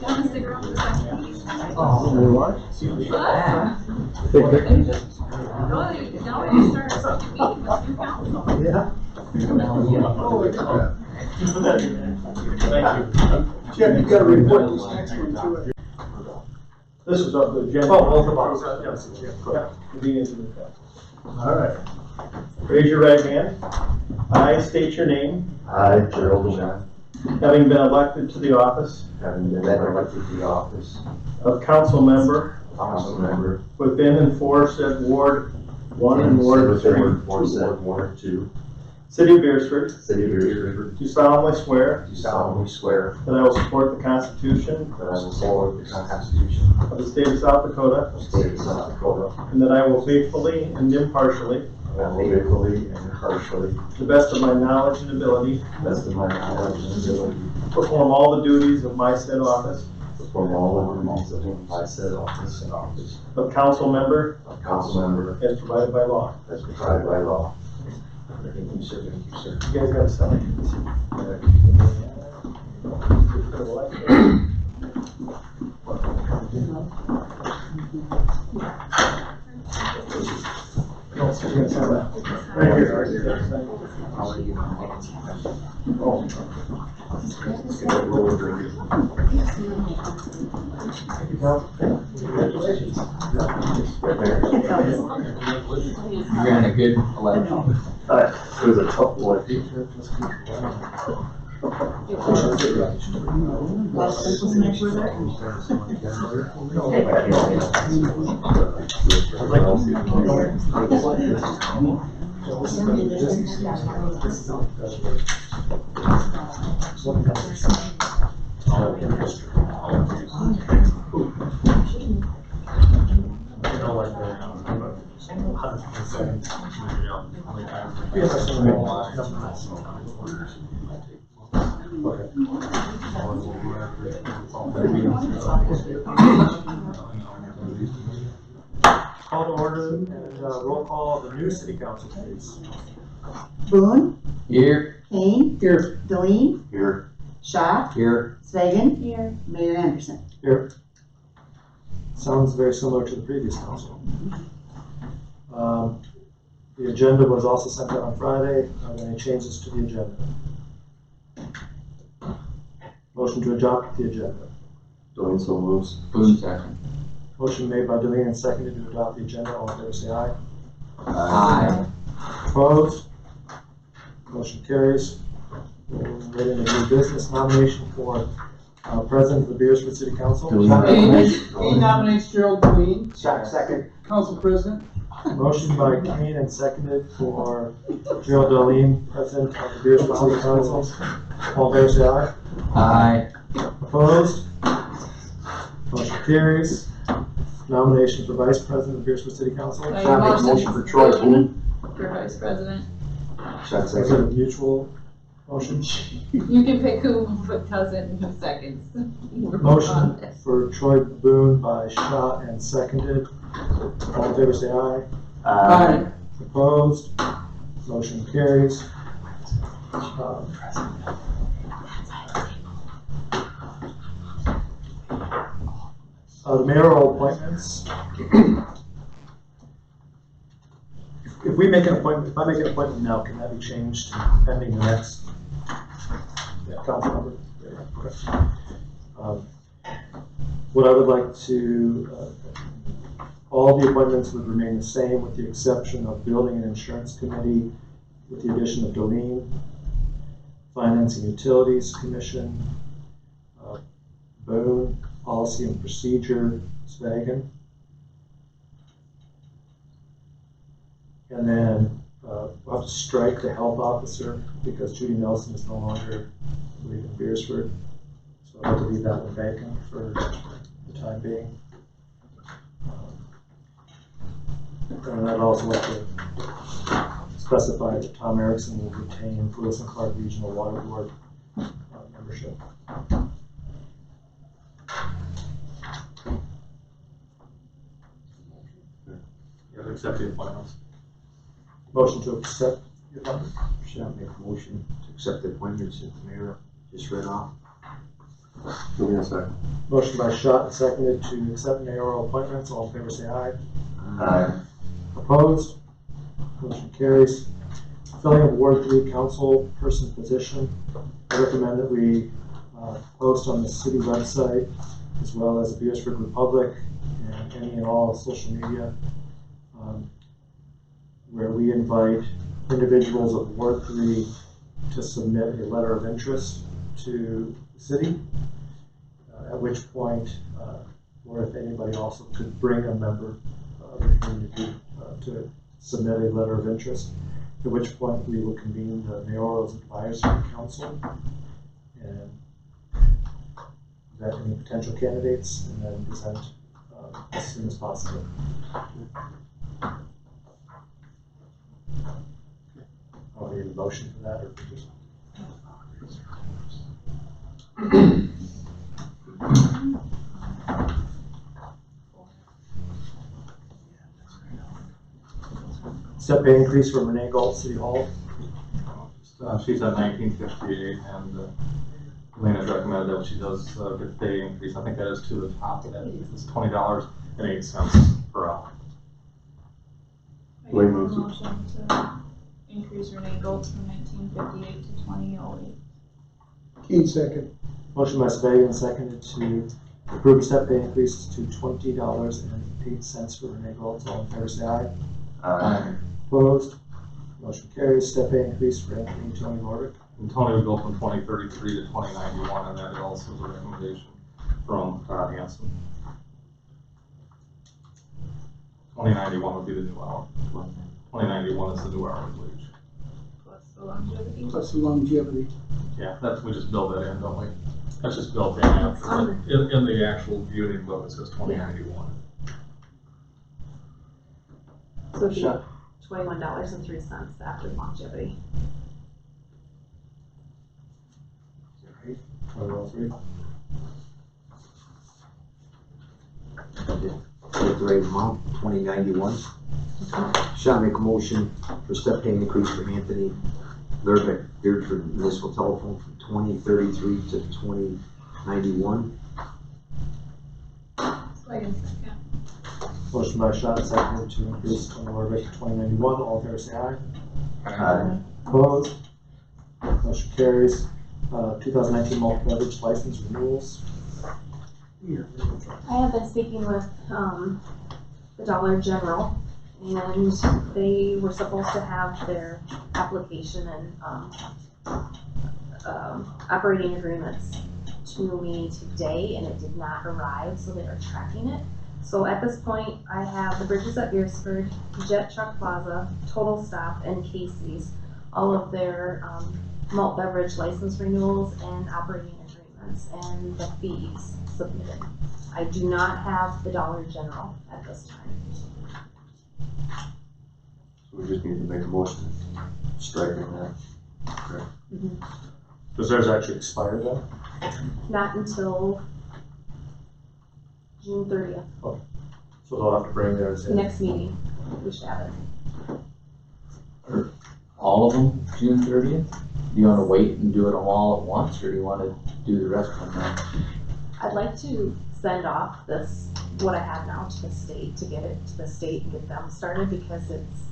[SPEAKER 11] want to stick around for the second piece?
[SPEAKER 1] What?
[SPEAKER 11] No, you start a second meeting with new council.
[SPEAKER 1] Yeah.
[SPEAKER 7] Jeff, you gotta report this next one too.
[SPEAKER 1] This is up the agenda. Oh, both of us. Yes, yeah. All right. Raise your right hand. I state your name,
[SPEAKER 9] I, Gerald Jean,
[SPEAKER 1] having been elected to the office
[SPEAKER 9] having been elected to the office
[SPEAKER 1] of council member
[SPEAKER 9] council member
[SPEAKER 1] within and for said Ward 1 and Ward 3,
[SPEAKER 9] for said Ward 2,
[SPEAKER 1] City of Beresford,
[SPEAKER 9] City of Beresford,
[SPEAKER 1] do solemnly swear
[SPEAKER 9] do solemnly swear
[SPEAKER 1] that I will support the Constitution
[SPEAKER 9] that I will support the Constitution
[SPEAKER 1] of the State of South Dakota,
[SPEAKER 9] of the State of South Dakota,
[SPEAKER 1] and that I will faithfully and impartially,
[SPEAKER 9] and I will faithfully and impartially,
[SPEAKER 1] to the best of my knowledge and ability,
[SPEAKER 9] to the best of my knowledge and ability,
[SPEAKER 1] perform all the duties of my said office
[SPEAKER 9] perform all the duties of my said office and office
[SPEAKER 1] of council member
[SPEAKER 9] of council member
[SPEAKER 1] as provided by law.
[SPEAKER 9] as provided by law. Thank you, sir. Thank you, sir.
[SPEAKER 1] You guys got to sign. No, so you're gonna sign that. Right here.
[SPEAKER 9] I'll let you know. Oh. Let's get that roller drink.
[SPEAKER 1] Thank you, Tom. Congratulations.
[SPEAKER 9] Right there.
[SPEAKER 6] You ran a good election.
[SPEAKER 9] It was a tough one.
[SPEAKER 1] Call to order and roll call of the new city council, please.
[SPEAKER 7] Boone,
[SPEAKER 6] Here.
[SPEAKER 16] Kane.
[SPEAKER 7] Here.
[SPEAKER 16] Deline.
[SPEAKER 9] Here.
[SPEAKER 16] Schott.
[SPEAKER 6] Here.
[SPEAKER 16] Swagen.
[SPEAKER 11] Here.
[SPEAKER 16] Mayor Anderson.
[SPEAKER 1] Here. Sounds very similar to the previous council. The agenda was also sent out on Friday. Are there any changes to the agenda? Motion to adopt the agenda.
[SPEAKER 9] Doing so moves.
[SPEAKER 6] Boone second.
[SPEAKER 1] Motion made by Deline and seconded to adopt the agenda. All in favor, say aye.
[SPEAKER 6] Aye.
[SPEAKER 1] Opposed? Motion carries. Right into new business nomination for President of the Beresford City Council.
[SPEAKER 7] Kane nominates Gerald Deline.
[SPEAKER 13] Second.
[SPEAKER 7] Council President.
[SPEAKER 1] Motion by Kane and seconded for Gerald Deline, President of the Beresford City Council. All in favor, say aye.
[SPEAKER 6] Aye.
[SPEAKER 1] Opposed? Motion carries. Nomination for Vice President of Beresford City Council.
[SPEAKER 13] Motion for Troy Boone.
[SPEAKER 11] For vice president.
[SPEAKER 13] Schott
[SPEAKER 1] Is it a
[SPEAKER 13] second.
[SPEAKER 1] mutual motion?
[SPEAKER 11] You can pick who does it and who seconds.
[SPEAKER 1] Motion for Troy Boone by Schott and seconded. All in favor, say aye.
[SPEAKER 7] Aye.
[SPEAKER 1] Opposed? Motion carries. The mayoral appointments. If we make an appointment, if I make an appointment now, can that be changed pending the next council member? Okay. What I would like to, all the appointments would remain the same with the exception of Building and Insurance Committee with the addition of Deline, Finance and Utilities Commission, Boone, Policy and Procedure, Swagen. And then we'll have to strike the health officer because Judy Nelson is no longer leaving Beresford. So I'll have to leave that one vacant for the time being. And I'd also like to specify that Tom Erickson will retain Lewis and Clark Regional Water Board membership.
[SPEAKER 5] Yeah, accept the appointments.
[SPEAKER 1] Motion to accept the appointment.
[SPEAKER 13] Should I make a motion to accept the appointments that the mayor just read off?
[SPEAKER 9] Give me a second.
[SPEAKER 1] Motion by Schott and seconded to accept mayoral appointments. All in favor, say aye.
[SPEAKER 9] Aye.
[SPEAKER 1] Opposed? Motion carries. Filling of Ward 3 council person position. I recommend that we post on the city website as well as the Beresford Republic and any and all social media where we invite individuals of Ward 3 to submit a letter of interest to the city, at which point, or if anybody also could bring a member of the community to submit a letter of interest, at which point we will convene the mayoral advisory council and vet any potential candidates and then present as soon as possible. Oh, need a motion for that, or just? Step pay increase for Renee Galt, City Hall.
[SPEAKER 5] She's at 1958, and Elena has recommended that she does get a pay increase. I think that is to the top of that. It's $20.08 per hour.
[SPEAKER 11] I make a motion to increase Renee Gold from 1958 to 2008.
[SPEAKER 7] Kane second.
[SPEAKER 1] Motion by Swagen, seconded to approve step pay increase to $20.08 for Renee Galt. All in favor, say aye.
[SPEAKER 9] Aye.
[SPEAKER 1] Opposed? Motion carries. Step pay increase for Anthony Tony Lordick.
[SPEAKER 5] And Tony would go from 2033 to 2091, and that also is a recommendation from Todd Hanson. 2091 would be the new hour. 2091 is the new hourly wage.
[SPEAKER 11] Plus the longevity.
[SPEAKER 7] Plus the longevity.
[SPEAKER 5] Yeah, we just build that in, don't we? That's just built in after. In the actual union book, it says 2091.
[SPEAKER 15] So it'd be $21.03 after longevity.
[SPEAKER 1] Right. 2003.
[SPEAKER 13] Take the right amount, 2091. Shall I make a motion for step pay increase for Anthony Beresford municipal telephone from 2033 to 2091.
[SPEAKER 1] Motion by Sean, seconded to increase from Warwick to 2091. All in favor, say aye.
[SPEAKER 9] Aye.
[SPEAKER 1] Opposed? Motion carries. 2019 malt beverage license renewals.
[SPEAKER 15] I have been speaking with, the Dollar General, and they were supposed to have their application and, operating agreements to me today, and it did not arrive, so they are tracking it. So at this point, I have the Bridges at Beresford, Jet Truck Plaza, Total Stop, and Casey's, all of their, malt beverage license renewals and operating agreements and the fees submitted. I do not have the Dollar General at this time.
[SPEAKER 9] So we just need to make a motion striking that. Okay.
[SPEAKER 1] Does theirs actually expire then?
[SPEAKER 15] Not until June 30th,
[SPEAKER 1] So they'll have to bring theirs in.
[SPEAKER 15] next meeting, we should have it.
[SPEAKER 6] All of them, June 30th? Do you wanna wait and do it all at once, or do you wanna do the rest of them now?
[SPEAKER 15] I'd like to send off this, what I have now, to the state, to get it to the state and get them started, because it's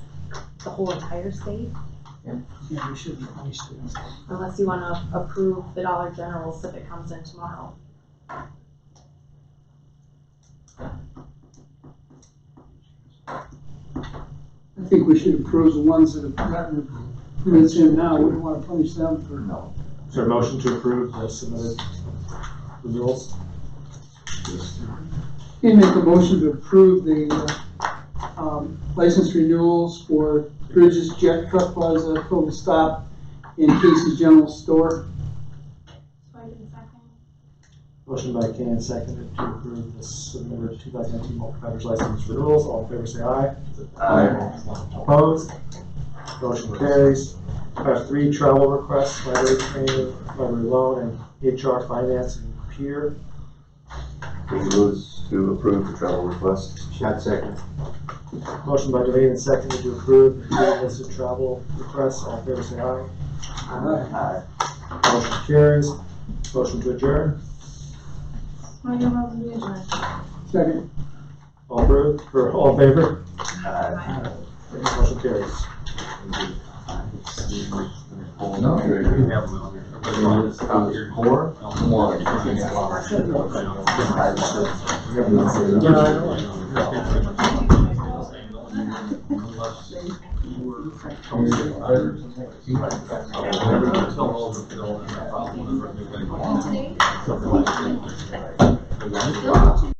[SPEAKER 15] the whole entire state.
[SPEAKER 7] Yeah, we should be wasted.
[SPEAKER 15] Unless you wanna approve the Dollar Generals if it comes in tomorrow.
[SPEAKER 7] I think we should approve the ones that have gotten permits in now. We don't want to punish them for.
[SPEAKER 6] No.
[SPEAKER 1] Is there a motion to approve the submitted renewals?
[SPEAKER 7] You make a motion to approve the, license renewals for Bridges, Jet Truck Plaza, Total Stop, and Casey's General Store.
[SPEAKER 1] Motion by Kane, seconded to approve the submitted 2019 malt beverage license renewals. All in favor, say aye.
[SPEAKER 9] Aye.
[SPEAKER 1] Opposed? Motion carries. I have 3 travel requests, library training, library loan, and HR finance and peer.
[SPEAKER 9] Moves to approve the travel request.
[SPEAKER 13] Shot second.
[SPEAKER 1] Motion by Devane and seconded to approve the listed travel requests. All in favor, say aye.
[SPEAKER 9] Aye.
[SPEAKER 1] Motion carries. Motion to adjourn.
[SPEAKER 7] Second.
[SPEAKER 1] All approved, or all in favor?
[SPEAKER 9] Aye.
[SPEAKER 1] Motion carries.
[SPEAKER 6] No.
[SPEAKER 5] Four?
[SPEAKER 6] One.
[SPEAKER 5] Unless.